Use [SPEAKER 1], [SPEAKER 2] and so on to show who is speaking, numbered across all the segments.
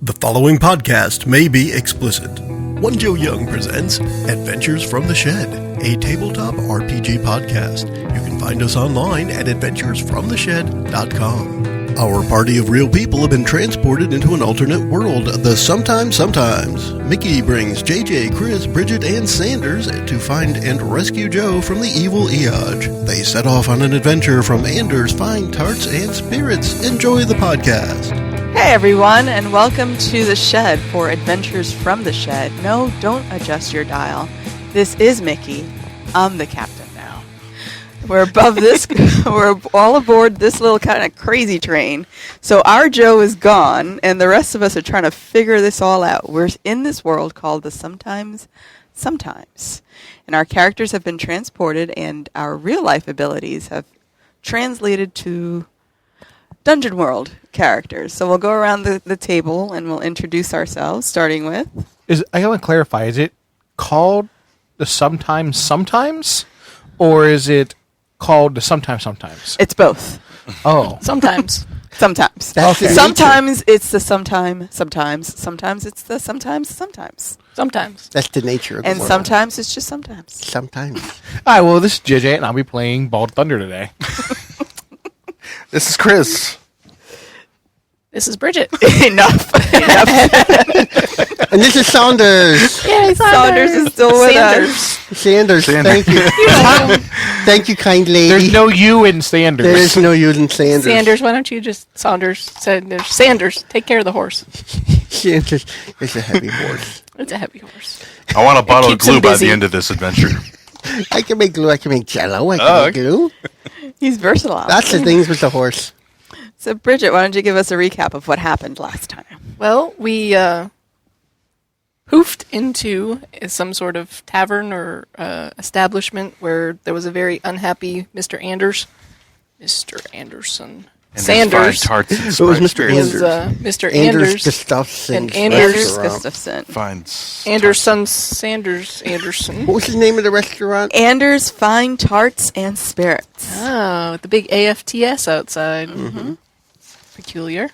[SPEAKER 1] The following podcast may be explicit. One Joe Young presents Adventures from the Shed, a tabletop RPG podcast. You can find us online at adventuresfromtheshed.com. Our party of real people have been transported into an alternate world, the Sometimes. Mickie brings JJ, Chris, Bridget, and Sanders to find and rescue Joe from the evil Eoj. They set off on an adventure from Anders' fine tarts and spirits. Enjoy the podcast.
[SPEAKER 2] Hey everyone, and welcome to the Shed for Adventures from the Shed. No, don't adjust your dial. This is Mickie. I'm the captain now. We're above this. We're all aboard this little kind of crazy train. So our Joe is gone, and the rest of us are trying to figure this all out. We're in this world called the Sometimes. And our characters have been transported, and our real-life abilities have translated to Dungeon World characters. So we'll go around the table and we'll introduce ourselves, starting with...
[SPEAKER 3] I want to clarify, is it called the Sometimes? Or is it called the Sometimes?
[SPEAKER 2] It's both.
[SPEAKER 3] Oh.
[SPEAKER 2] Sometimes.
[SPEAKER 3] Okay.
[SPEAKER 2] Sometimes it's the sometimes it's the sometimes.
[SPEAKER 4] That's the nature of the
[SPEAKER 2] And
[SPEAKER 4] world.
[SPEAKER 2] sometimes it's just sometimes.
[SPEAKER 4] Sometimes.
[SPEAKER 3] All right, well, this is JJ, and I'll be playing Bald Thunder today.
[SPEAKER 5] This is Chris.
[SPEAKER 6] This is Bridget.
[SPEAKER 2] Enough.
[SPEAKER 4] And this is Saunders.
[SPEAKER 6] Yay,
[SPEAKER 2] Saunders is still with us.
[SPEAKER 4] Sanders. Thank you. Thank you, kind lady.
[SPEAKER 3] There's no you in Sanders.
[SPEAKER 4] There is no you in Sanders.
[SPEAKER 6] Sanders, why don't you just Sanders, take care of the horse.
[SPEAKER 4] Sanders is a heavy horse.
[SPEAKER 6] It's a heavy horse.
[SPEAKER 5] I want a bottle of
[SPEAKER 6] keeps him
[SPEAKER 5] glue by
[SPEAKER 6] busy.
[SPEAKER 5] the end of this adventure.
[SPEAKER 4] I can make glue. I can make jello. I can make glue.
[SPEAKER 2] He's versatile.
[SPEAKER 4] Lots of things with the horse.
[SPEAKER 2] So, Bridget, why don't you give us a recap of what happened last time?
[SPEAKER 6] Well, we hoofed into some sort of tavern or establishment where there was a very unhappy Mr. Anderson.
[SPEAKER 5] And
[SPEAKER 6] Sanders.
[SPEAKER 5] Tarts and
[SPEAKER 4] It was Mr.
[SPEAKER 6] was
[SPEAKER 4] Anders.
[SPEAKER 6] Mr.
[SPEAKER 4] Anders
[SPEAKER 6] Anders.
[SPEAKER 4] Gustafsson.
[SPEAKER 6] And Anders
[SPEAKER 2] Gustafsson.
[SPEAKER 6] Anderson.
[SPEAKER 4] What was the name of the restaurant?
[SPEAKER 2] Anders' Fine Tarts and Spirits.
[SPEAKER 6] Oh, with the big AFTS outside.
[SPEAKER 2] Mm-hmm.
[SPEAKER 6] Peculiar.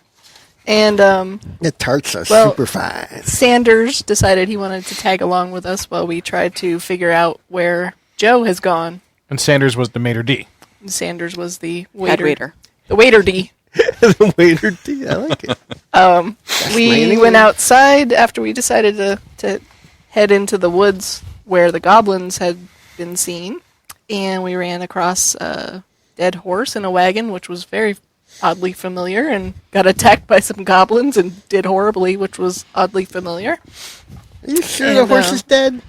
[SPEAKER 6] And
[SPEAKER 4] The tarts are super fine.
[SPEAKER 6] Sanders decided he wanted to tag along with us while we tried to figure out where Joe has gone.
[SPEAKER 3] And Sanders was the maitre d'.
[SPEAKER 6] And Sanders was the
[SPEAKER 2] Head
[SPEAKER 6] waiter.
[SPEAKER 2] waiter.
[SPEAKER 6] The waiter D.
[SPEAKER 4] The waiter D. I like it.
[SPEAKER 6] We went outside after we decided to head into the woods where the goblins had been seen. And we ran across a dead horse in a wagon, which was very oddly familiar, and got attacked by some goblins and did horribly, which was oddly familiar.
[SPEAKER 4] Are you sure
[SPEAKER 6] And,
[SPEAKER 4] the horse is dead?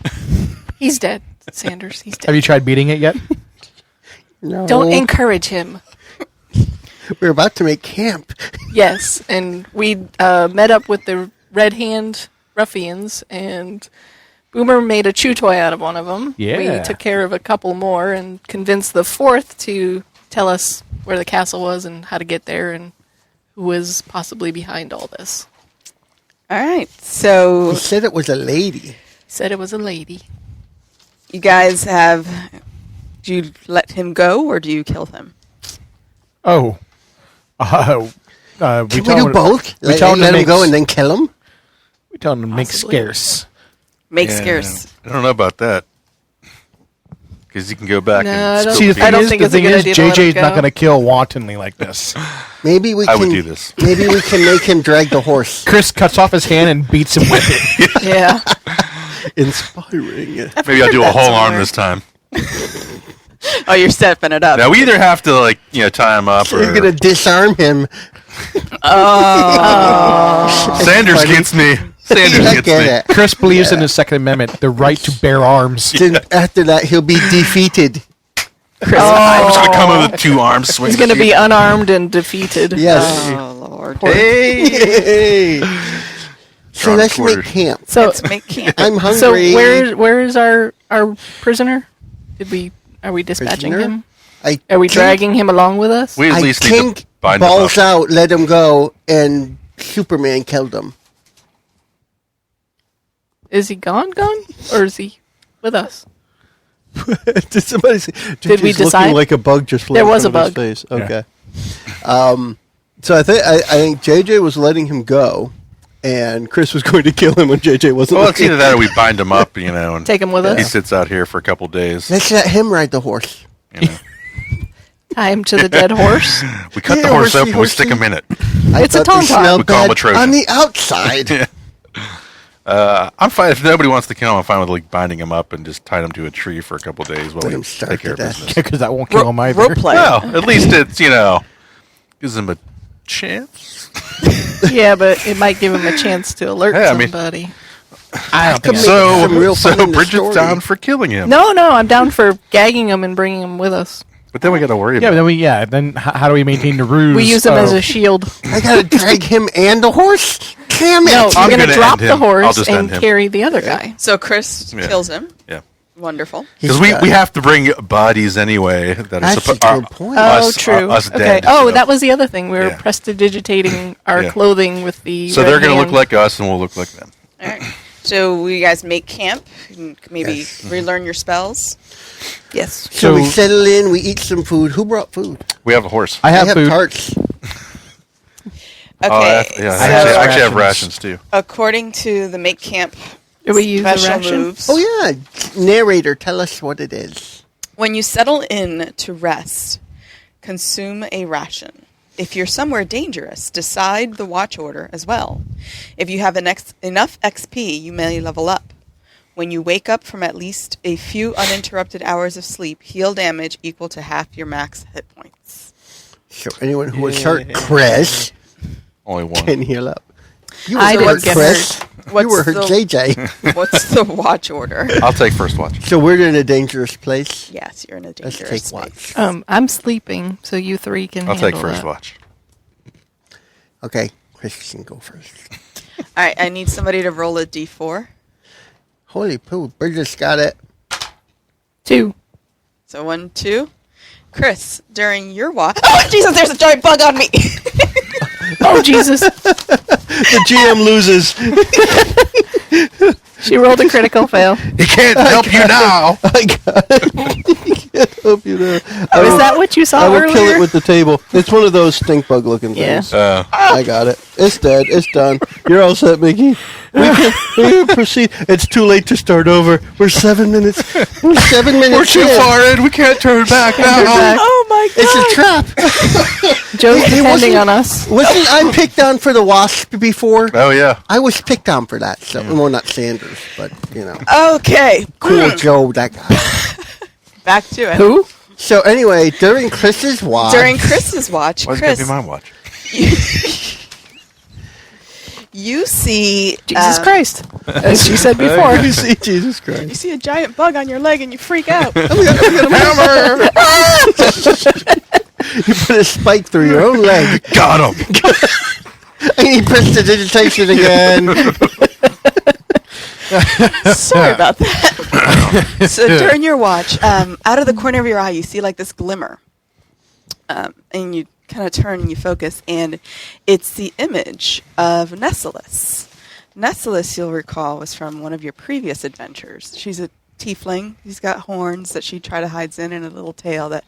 [SPEAKER 6] He's dead, Sanders. He's dead.
[SPEAKER 3] Have you tried beating it yet?
[SPEAKER 4] No.
[SPEAKER 6] Don't encourage him.
[SPEAKER 4] We're about to make camp.
[SPEAKER 6] Yes, and we met up with the Red Hand ruffians, and Boomer made a chew toy out of one of them.
[SPEAKER 3] Yeah.
[SPEAKER 6] We took care of a couple more and convinced the fourth to tell us where the castle was and how to get there and who was possibly behind all this.
[SPEAKER 2] All right, so
[SPEAKER 4] He said it was a lady.
[SPEAKER 6] Said it was a lady.
[SPEAKER 2] you guys have... Do you let him go, or do you kill him?
[SPEAKER 3] Oh.
[SPEAKER 4] Can we do both?
[SPEAKER 3] We tell him to
[SPEAKER 4] let him
[SPEAKER 3] make
[SPEAKER 4] go and then kill him?
[SPEAKER 3] We tell him to make
[SPEAKER 6] Possibly.
[SPEAKER 3] scarce.
[SPEAKER 2] Make
[SPEAKER 5] Yeah,
[SPEAKER 2] scarce.
[SPEAKER 5] I don't know about that. Because you can go back
[SPEAKER 6] No, I
[SPEAKER 5] and
[SPEAKER 6] don't-
[SPEAKER 3] See, the
[SPEAKER 5] spill
[SPEAKER 6] I
[SPEAKER 3] thing
[SPEAKER 6] don't
[SPEAKER 3] is,
[SPEAKER 6] think
[SPEAKER 3] the
[SPEAKER 6] it's a
[SPEAKER 3] thing
[SPEAKER 6] good
[SPEAKER 3] is,
[SPEAKER 6] idea to let him
[SPEAKER 3] JJ's not
[SPEAKER 6] go.
[SPEAKER 3] going to kill wantonly like this.
[SPEAKER 4] Maybe we
[SPEAKER 5] I
[SPEAKER 4] can.
[SPEAKER 5] would do this.
[SPEAKER 4] Maybe we can make him drag the horse.
[SPEAKER 3] Chris cuts off his hand and beats him with it.
[SPEAKER 6] Yeah.
[SPEAKER 4] Inspiring.
[SPEAKER 5] Maybe I'll do a
[SPEAKER 6] that
[SPEAKER 5] whole arm
[SPEAKER 6] somewhere.
[SPEAKER 5] this time.
[SPEAKER 2] Oh, you're stepping it up.
[SPEAKER 5] Now we either have to tie him up
[SPEAKER 4] So
[SPEAKER 5] or
[SPEAKER 4] you're gonna disarm him.
[SPEAKER 5] Sanders
[SPEAKER 4] funny.
[SPEAKER 5] gets me. Sanders
[SPEAKER 4] I
[SPEAKER 5] gets
[SPEAKER 4] get
[SPEAKER 5] me.
[SPEAKER 4] it.
[SPEAKER 3] Chris believes in the Second Amendment, the right to bear arms.
[SPEAKER 4] Then after that, he'll be defeated.
[SPEAKER 5] I'm just gonna come in with 2 arms swinging.
[SPEAKER 6] He's going to be unarmed and defeated.
[SPEAKER 4] Yes.
[SPEAKER 2] Oh, Lord.
[SPEAKER 4] Hey. So
[SPEAKER 5] Drawn
[SPEAKER 4] let's
[SPEAKER 5] quarters.
[SPEAKER 4] make camp.
[SPEAKER 6] So,
[SPEAKER 2] Let's make camp.
[SPEAKER 4] I'm hungry.
[SPEAKER 6] so where is our prisoner? Are we dispatching
[SPEAKER 4] Prisoner?
[SPEAKER 6] him?
[SPEAKER 4] I
[SPEAKER 6] Are we
[SPEAKER 4] think-
[SPEAKER 6] dragging him along with us?
[SPEAKER 5] We at
[SPEAKER 4] I
[SPEAKER 5] least need
[SPEAKER 4] think
[SPEAKER 5] to bind him
[SPEAKER 4] balls
[SPEAKER 5] up.
[SPEAKER 4] out, let him go, and Superman killed him.
[SPEAKER 6] Is he gone, or is he with us?
[SPEAKER 7] Did somebody say?
[SPEAKER 6] Did we
[SPEAKER 7] JJ's
[SPEAKER 6] decide?
[SPEAKER 7] Looking like a bug just flew
[SPEAKER 6] There
[SPEAKER 7] in
[SPEAKER 6] was
[SPEAKER 7] front
[SPEAKER 6] a
[SPEAKER 7] of his face. Okay. So I think JJ was letting him go, and Chris was going to kill him when JJ wasn't.
[SPEAKER 5] Well, it's
[SPEAKER 7] looking.
[SPEAKER 5] either that or we bind him up, and
[SPEAKER 6] Take him with
[SPEAKER 5] he
[SPEAKER 6] us.
[SPEAKER 5] sits out here for a couple days.
[SPEAKER 7] Let's let him ride the horse.
[SPEAKER 5] You know.
[SPEAKER 6] Tie him to the dead horse.
[SPEAKER 5] We cut the
[SPEAKER 7] Here,
[SPEAKER 5] horse
[SPEAKER 7] horsey,
[SPEAKER 5] open, we stick him in it.
[SPEAKER 6] It's a
[SPEAKER 7] thought
[SPEAKER 6] tauntaun.
[SPEAKER 7] they smelled
[SPEAKER 5] We call him
[SPEAKER 7] bad
[SPEAKER 5] a Trojan.
[SPEAKER 7] on the outside.
[SPEAKER 5] I'm fine. If nobody wants to kill him, I'm fine with like binding him up and just tying him to a tree for a couple days while
[SPEAKER 7] Let
[SPEAKER 5] we
[SPEAKER 7] him starve
[SPEAKER 5] take care
[SPEAKER 7] to
[SPEAKER 5] of
[SPEAKER 7] death.
[SPEAKER 5] business.
[SPEAKER 3] Because that won't kill him either.
[SPEAKER 2] Rope play.
[SPEAKER 5] Well, at least it's, gives him a chance.
[SPEAKER 6] Yeah, but it might give him a chance to alert
[SPEAKER 5] Yeah, I mean-
[SPEAKER 6] somebody.
[SPEAKER 3] I don't
[SPEAKER 7] Could
[SPEAKER 3] think
[SPEAKER 7] make
[SPEAKER 3] so.
[SPEAKER 7] some real fun in the
[SPEAKER 5] Bridget's
[SPEAKER 7] story.
[SPEAKER 5] down for killing him.
[SPEAKER 6] No, I'm down for gagging him and bringing him with us.
[SPEAKER 5] But then we got to worry
[SPEAKER 3] Yeah,
[SPEAKER 5] about
[SPEAKER 3] but then how do we maintain the ruse?
[SPEAKER 6] We use him as
[SPEAKER 3] of-
[SPEAKER 6] a shield.
[SPEAKER 7] I gotta drag him and the horse. Damn it!
[SPEAKER 6] No,
[SPEAKER 5] I'm
[SPEAKER 6] we're going to
[SPEAKER 5] gonna
[SPEAKER 6] drop
[SPEAKER 5] end
[SPEAKER 6] the
[SPEAKER 5] him. I'll
[SPEAKER 6] horse
[SPEAKER 5] just
[SPEAKER 6] and
[SPEAKER 5] end him.
[SPEAKER 6] carry the other guy.
[SPEAKER 2] So Chris
[SPEAKER 5] Yeah.
[SPEAKER 2] kills him.
[SPEAKER 5] Yeah.
[SPEAKER 2] Wonderful.
[SPEAKER 5] Because we have to bring bodies anyway that are
[SPEAKER 7] That's a good point.
[SPEAKER 6] Oh,
[SPEAKER 5] us,
[SPEAKER 6] true.
[SPEAKER 5] us
[SPEAKER 6] Okay.
[SPEAKER 5] dead.
[SPEAKER 6] Oh,
[SPEAKER 5] so.
[SPEAKER 6] that was the other thing. We were
[SPEAKER 5] Yeah.
[SPEAKER 6] prestidigitating our
[SPEAKER 5] Yeah.
[SPEAKER 6] clothing with the.
[SPEAKER 5] So
[SPEAKER 6] red
[SPEAKER 5] they're going to look
[SPEAKER 6] hand.
[SPEAKER 5] like us and we'll look like them.
[SPEAKER 2] All right. So you guys make camp. You can maybe
[SPEAKER 7] Yes.
[SPEAKER 2] relearn your spells.
[SPEAKER 6] Yes.
[SPEAKER 7] So we
[SPEAKER 3] So-
[SPEAKER 7] settle in. We eat some food. Who brought food?
[SPEAKER 5] We have a horse.
[SPEAKER 3] I have
[SPEAKER 7] I have
[SPEAKER 3] food.
[SPEAKER 7] tarts.
[SPEAKER 2] Okay.
[SPEAKER 5] Yeah,
[SPEAKER 2] so
[SPEAKER 5] I actually have
[SPEAKER 3] rations.
[SPEAKER 5] rations too.
[SPEAKER 2] according to the make camp
[SPEAKER 6] Do we use a
[SPEAKER 2] special
[SPEAKER 6] ration?
[SPEAKER 2] moves,
[SPEAKER 7] Oh yeah, narrator, tell us what it is.
[SPEAKER 2] when you settle in to rest, consume a ration. If you're somewhere dangerous, decide the watch order as well. If you have enough XP, you may level up. When you wake up from at least a few uninterrupted hours of sleep, heal damage equal to half your max hit points.
[SPEAKER 7] So anyone who was hurt, Chris,
[SPEAKER 5] Only one.
[SPEAKER 7] can heal up. You
[SPEAKER 6] I
[SPEAKER 7] were
[SPEAKER 6] didn't
[SPEAKER 7] hurt,
[SPEAKER 6] get
[SPEAKER 7] Chris.
[SPEAKER 2] What's
[SPEAKER 7] You were hurt,
[SPEAKER 2] the-
[SPEAKER 7] JJ.
[SPEAKER 2] What's the watch order?
[SPEAKER 5] I'll take first watch.
[SPEAKER 7] So we're in a dangerous place.
[SPEAKER 2] Yes, you're in a
[SPEAKER 7] Let's
[SPEAKER 2] dangerous
[SPEAKER 7] take watch.
[SPEAKER 2] space.
[SPEAKER 6] I'm sleeping, so you three can.
[SPEAKER 5] I'll take
[SPEAKER 6] handle
[SPEAKER 5] first
[SPEAKER 6] that.
[SPEAKER 5] watch.
[SPEAKER 7] Okay, Chris can go first.
[SPEAKER 2] All right, I need somebody to roll a d4.
[SPEAKER 7] Holy poo, Bridget's got it.
[SPEAKER 6] 2.
[SPEAKER 2] So 1, 2. Chris, during your watch. Oh, Jesus, there's a giant bug on me!
[SPEAKER 6] Oh Jesus!
[SPEAKER 7] The GM loses.
[SPEAKER 6] She rolled a critical fail.
[SPEAKER 5] He can't help you now.
[SPEAKER 7] I got it. Hope you know.
[SPEAKER 6] Is that what you saw
[SPEAKER 7] I will
[SPEAKER 6] earlier?
[SPEAKER 7] kill it with the table. It's one of those stink bug looking
[SPEAKER 6] Yeah.
[SPEAKER 7] things.
[SPEAKER 5] Uh,
[SPEAKER 7] I got it. It's dead. It's done. You're all set, Mickie. We can proceed. It's too late to start over. We're 7 minutes. We're 7 minutes.
[SPEAKER 5] we're too
[SPEAKER 7] in.
[SPEAKER 5] far in. We can't turn back now.
[SPEAKER 6] back.
[SPEAKER 2] Oh my god!
[SPEAKER 7] It's a trap.
[SPEAKER 6] Joe's
[SPEAKER 7] It
[SPEAKER 6] depending
[SPEAKER 7] wasn't-
[SPEAKER 6] on us.
[SPEAKER 7] Wasn't I picked on for the wasp before?
[SPEAKER 5] Oh, yeah.
[SPEAKER 7] I was picked on for that. So, well, not Sanders, but
[SPEAKER 2] Okay,
[SPEAKER 7] cool Joe, that guy.
[SPEAKER 2] back to it.
[SPEAKER 6] Who?
[SPEAKER 7] So anyway, during Chris's watch,
[SPEAKER 2] During Chris's watch,
[SPEAKER 5] Why's it going
[SPEAKER 2] Chris,
[SPEAKER 5] to be my watch?
[SPEAKER 2] you see
[SPEAKER 6] Jesus Christ, as she said before.
[SPEAKER 7] you see Jesus
[SPEAKER 2] You
[SPEAKER 7] Christ.
[SPEAKER 2] see a giant bug on your leg and you freak out.
[SPEAKER 5] Hammer!
[SPEAKER 7] You put a spike through your own leg,
[SPEAKER 5] Got him.
[SPEAKER 7] and he prestidigitation again.
[SPEAKER 2] Sorry about that. So during your watch, out of the corner of your eye, you see like this glimmer. And you kind of turn and you focus, and it's the image of Nessalus. Nessalus, you'll recall, was from one of your previous adventures. She's a tiefling. She's got horns that she hides in and a little tail that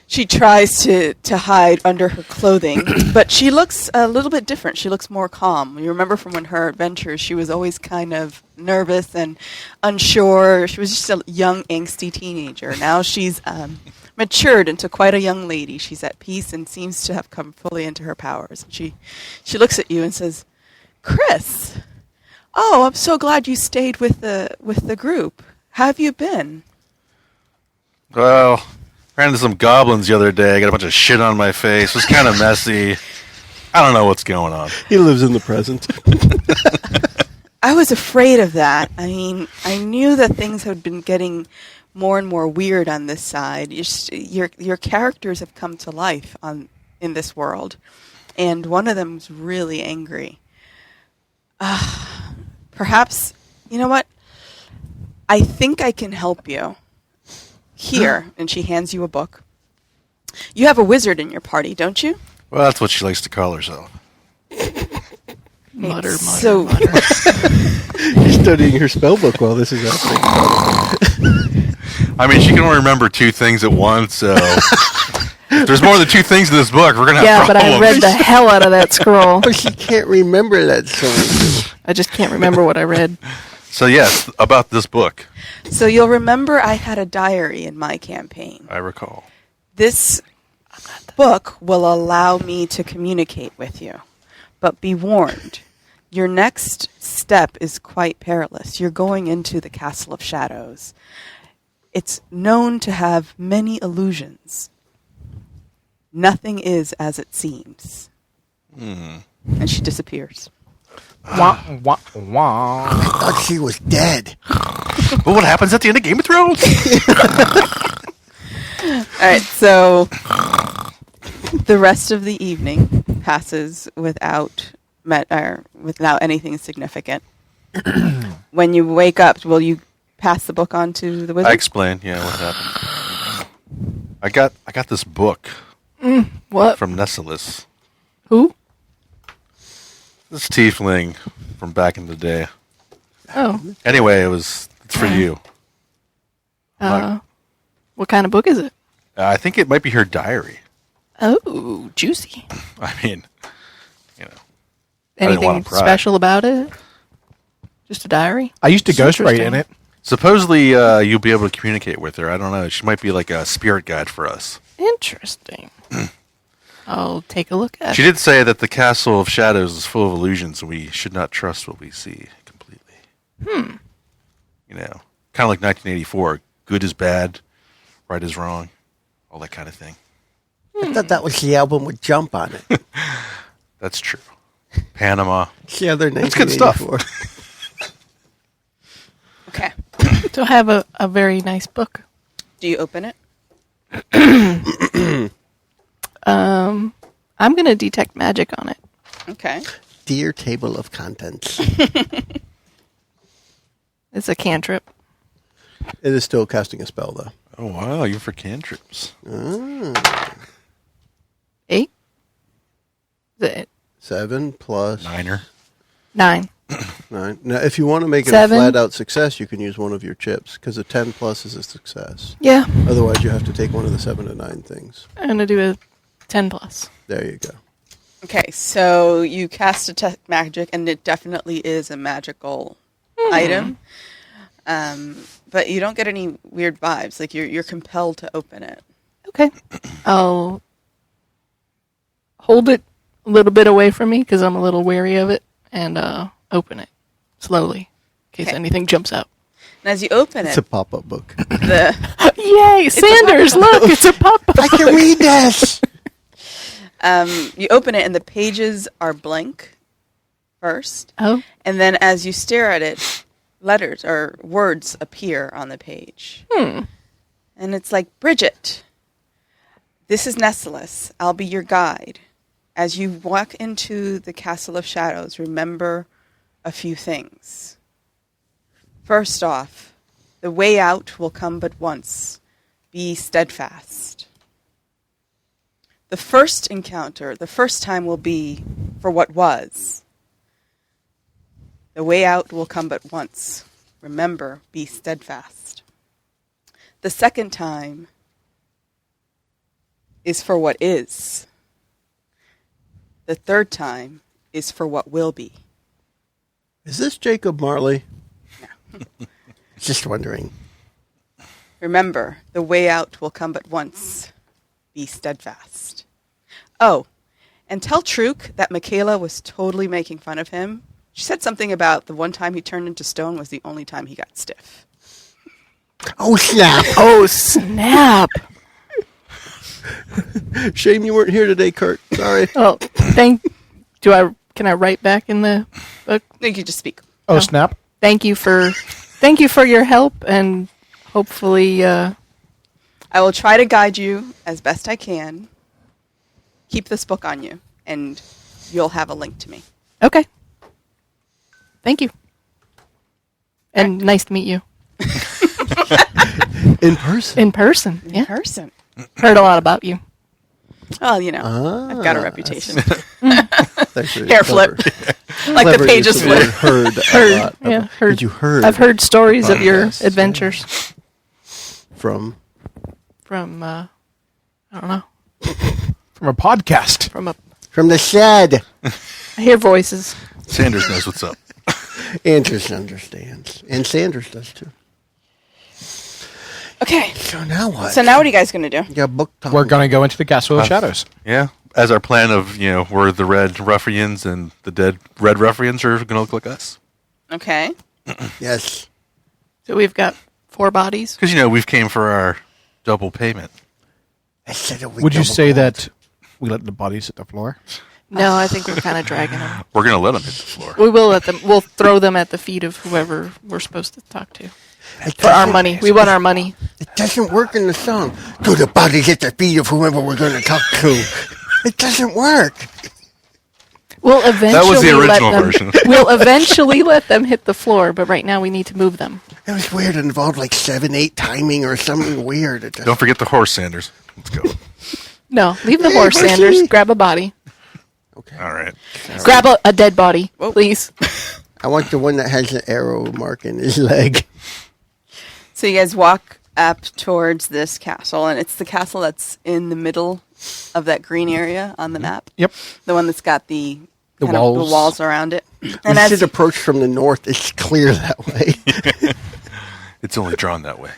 [SPEAKER 2] she tries to hide under her clothing. But she looks a little bit different. She looks more calm. You remember from when her adventures, she was always kind of nervous and unsure. She was just a young, angsty teenager. Now she's matured into quite a young lady. She's at peace and seems to have come fully into her powers. She looks at you and says, "Chris, oh, I'm so glad you stayed with the group. How have you been?"
[SPEAKER 5] Well, ran into some goblins the other day. I got a bunch of shit on my face. It was kind of messy. I don't know what's going on.
[SPEAKER 7] He lives in the present.
[SPEAKER 2] I was afraid of that. I mean, I knew that things had been getting more and more weird on this side. Your characters have come to life in this world, and one of them's really angry. Perhaps, you know what? I think I can help you. Here, and she hands you a book. You have a wizard in your party, don't you?
[SPEAKER 5] Well, that's what she likes to call herself.
[SPEAKER 6] Mutter, mutter,
[SPEAKER 2] So,
[SPEAKER 6] mutter.
[SPEAKER 7] He's studying her spell book while this is happening.
[SPEAKER 5] I mean, she can only remember two things at once, so If there's more than 2 things in this book, we're gonna have
[SPEAKER 6] Yeah, but
[SPEAKER 5] problems.
[SPEAKER 6] I read the hell out of that scroll.
[SPEAKER 7] But she can't remember that song.
[SPEAKER 6] I just can't remember what I read.
[SPEAKER 5] So yes, about this book,
[SPEAKER 2] So you'll remember I had a diary in my campaign.
[SPEAKER 5] I recall.
[SPEAKER 2] This book will allow me to communicate with you. But be warned, your next step is quite perilous. You're going into the Castle of Shadows. It's known to have many illusions. Nothing is as it seems. And she disappears.
[SPEAKER 3] Wah, wah, wah.
[SPEAKER 7] I thought she was dead.
[SPEAKER 5] Well, what happens at the end of Game of Thrones?
[SPEAKER 2] All right, so the rest of the evening passes without anything significant. When you wake up, will you pass the book on to the wizard?
[SPEAKER 5] I explained, what happened. I got this book
[SPEAKER 6] What?
[SPEAKER 5] from Nessilis.
[SPEAKER 6] Who?
[SPEAKER 5] This tiefling from back in the day.
[SPEAKER 6] Oh.
[SPEAKER 5] Anyway, it's for you.
[SPEAKER 6] What kind of book is it?
[SPEAKER 5] I think it might be her diary.
[SPEAKER 6] Oh, juicy.
[SPEAKER 5] I mean, I didn't wanna
[SPEAKER 6] Anything
[SPEAKER 5] pry.
[SPEAKER 6] special about it? Just a diary?
[SPEAKER 3] I used to
[SPEAKER 6] It's
[SPEAKER 3] ghostwrite in
[SPEAKER 6] interesting.
[SPEAKER 3] it.
[SPEAKER 5] Supposedly, you'll be able to communicate with her. I don't know. She might be like a spirit guide for us.
[SPEAKER 6] Interesting. I'll take a look at
[SPEAKER 5] She
[SPEAKER 6] it.
[SPEAKER 5] did say that the Castle of Shadows is full of illusions, and we should not trust what we see completely. Kind of like 1984. Good is bad, right is wrong, all that kind of thing.
[SPEAKER 7] I thought that was the album with Jump on it.
[SPEAKER 5] That's true. Panama.
[SPEAKER 7] The other
[SPEAKER 5] That's good stuff.
[SPEAKER 7] 1984.
[SPEAKER 2] Okay.
[SPEAKER 6] So I have a very nice book.
[SPEAKER 2] Do you open it?
[SPEAKER 6] I'm going to detect magic on it.
[SPEAKER 2] Okay.
[SPEAKER 7] Dear table of contents.
[SPEAKER 6] It's a cantrip.
[SPEAKER 7] It is still casting a spell, though.
[SPEAKER 5] Oh, wow. You're for cantrips.
[SPEAKER 6] 8? Is it
[SPEAKER 7] 7 plus
[SPEAKER 5] Niner.
[SPEAKER 6] 9?
[SPEAKER 7] 9. Now, if you want to make it
[SPEAKER 6] 7.
[SPEAKER 7] a flat-out success, you can use one of your chips, because a 10 plus is a success.
[SPEAKER 6] Yeah.
[SPEAKER 7] Otherwise, you have to take one of the 7 to 9 things.
[SPEAKER 6] I'm going to do a 10 plus.
[SPEAKER 7] There you go.
[SPEAKER 2] Okay, so you cast detect magic, and it definitely is a magical item. But you don't get any weird vibes. Like you're compelled to open it.
[SPEAKER 6] Okay. I'll hold it a little bit away from me because I'm a little wary of it and open it slowly in case
[SPEAKER 2] Okay.
[SPEAKER 6] anything jumps out.
[SPEAKER 2] And as you open
[SPEAKER 7] It's
[SPEAKER 2] it,
[SPEAKER 7] a pop-up book.
[SPEAKER 2] the
[SPEAKER 6] Yay! Sanders, look, it's a pop-up.
[SPEAKER 7] I can read this!
[SPEAKER 2] you open it, and the pages are blank first,
[SPEAKER 6] Oh,
[SPEAKER 2] and then as you stare at it, letters or words appear on the page. And it's like, Bridget, this is Nessilis. I'll be your guide. As you walk into the Castle of Shadows, remember a few things. First off, the way out will come but once. Be steadfast. The first encounter, the first time will be for what was. The way out will come but once. Remember, be steadfast. The second time is for what is. The third time is for what will be.
[SPEAKER 7] Is this Jacob Marley? Just wondering.
[SPEAKER 2] Remember, the way out will come but once. Be steadfast. Oh, and tell Truk that Michaela was totally making fun of him. She said something about the one time he turned into stone was the only time he got stiff.
[SPEAKER 7] Oh, snap.
[SPEAKER 6] oh snap!
[SPEAKER 7] Shame you weren't here today, Kurt. Sorry.
[SPEAKER 6] Oh, can I write back in the book?
[SPEAKER 2] You could just speak.
[SPEAKER 3] Oh, snap.
[SPEAKER 6] Thank you for your help, and hopefully,
[SPEAKER 2] I will try to guide you as best I can. Keep this book on you, and you'll have a link to me.
[SPEAKER 6] okay. Thank you, and nice to meet you
[SPEAKER 7] In person.
[SPEAKER 6] in person.
[SPEAKER 2] In
[SPEAKER 6] Yeah,
[SPEAKER 2] person.
[SPEAKER 6] heard a lot about you.
[SPEAKER 2] Well, I've got a reputation.
[SPEAKER 7] Thanks for
[SPEAKER 2] Hair flip. Like the
[SPEAKER 7] Clever
[SPEAKER 2] pages
[SPEAKER 7] use of the word
[SPEAKER 2] flip.
[SPEAKER 7] Heard. A lot.
[SPEAKER 6] Yeah, heard.
[SPEAKER 7] Did you heard?
[SPEAKER 6] I've heard stories of your
[SPEAKER 7] Podcasts,
[SPEAKER 6] adventures
[SPEAKER 7] from
[SPEAKER 6] from I don't know.
[SPEAKER 3] From a podcast.
[SPEAKER 4] From the shed.
[SPEAKER 6] I hear voices.
[SPEAKER 5] Sanders knows what's up.
[SPEAKER 7] Andrews understands. And Sanders does too.
[SPEAKER 2] Okay.
[SPEAKER 7] So now what?
[SPEAKER 2] So now what are you guys going to do?
[SPEAKER 7] Yeah, book talk.
[SPEAKER 3] We're going to go into the Castle of Shadows.
[SPEAKER 5] Yeah. As our plan of, where the red ruffians and the dead red ruffians are going to look like us.
[SPEAKER 2] Okay.
[SPEAKER 7] Yes.
[SPEAKER 6] So we've got 4 bodies.
[SPEAKER 5] Because, we've came for our double payment.
[SPEAKER 7] I said it
[SPEAKER 3] Would you say that we let the bodies hit the floor?
[SPEAKER 6] No, I think we're kind of dragging them.
[SPEAKER 5] We're going to let them hit the floor.
[SPEAKER 6] We will let them. We'll throw them at the feet of whoever we're supposed to talk to for our money. We want our money.
[SPEAKER 7] It doesn't work in the song. Do the bodies at the feet of whoever we're going to talk to. It doesn't work.
[SPEAKER 6] We'll eventually
[SPEAKER 5] That was the
[SPEAKER 6] let
[SPEAKER 5] original
[SPEAKER 6] them,
[SPEAKER 5] version.
[SPEAKER 6] We'll eventually let them hit the floor, but right now we need to move them.
[SPEAKER 7] It was weird. It involved like 7/8 timing or something weird. It
[SPEAKER 5] Don't forget the horse, Sanders. Let's go.
[SPEAKER 6] No, leave the
[SPEAKER 7] Hey,
[SPEAKER 6] horse,
[SPEAKER 7] horsey.
[SPEAKER 6] Sanders. Grab a body.
[SPEAKER 7] Okay.
[SPEAKER 5] All right.
[SPEAKER 6] Grab a dead body, please.
[SPEAKER 7] I want the one that has an arrow mark in his leg.
[SPEAKER 2] So you guys walk up towards this castle, and it's the castle that's in the middle of that green area on the map.
[SPEAKER 3] Yep.
[SPEAKER 2] The one that's got the
[SPEAKER 3] The
[SPEAKER 2] kind of
[SPEAKER 3] walls.
[SPEAKER 2] the walls around it.
[SPEAKER 7] We
[SPEAKER 2] And as
[SPEAKER 7] should approach from the north. It's clear that way.
[SPEAKER 5] It's only drawn that way.